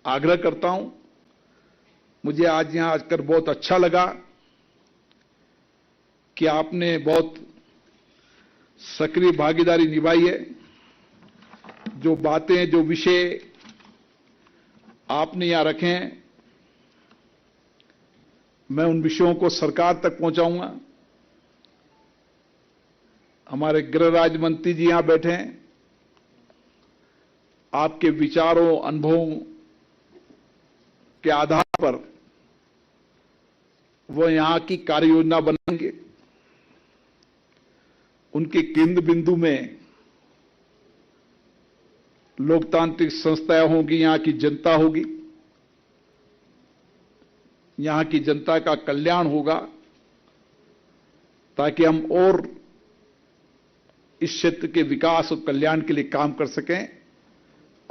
आग्रह करता हूं। मुझे आज यहां आकर बहुत अच्छा लगा कि आपने बहुत सक्रिय भागीदारी निभाई है। जो बातें, जो विषय आपने यहां रखे हैं, मैं उन विषयों को सरकार तक पहुंचाऊंगा। हमारे गृह राज्य मंत्री जी यहां बैठे हैं। आपके विचारों, अनुभवों के आधार पर वो यहां की कार्य योजना बनाएंगे। उनके केंद्र बिंदु में लोकतांत्रिक संस्थाएं होंगी, यहां की जनता होगी, यहां की जनता का कल्याण होगा, ताकि हम और इस क्षेत्र के विकास और कल्याण के लिए काम कर सकें।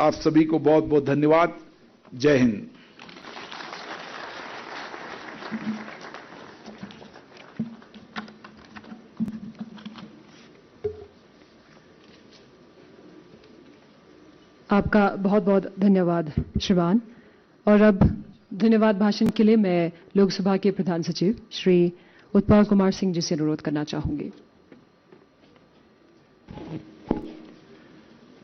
आप सभी को बहुत बहुत धन्यवाद। जय हिंद। आपका बहुत बहुत धन्यवाद श्रीमान। और अब धन्यवाद भाषण के लिए मैं लोकसभा के प्रधान सचिव श्री उत्पल कुमार सिंह जी से अनुरोध करना चाहूंगी।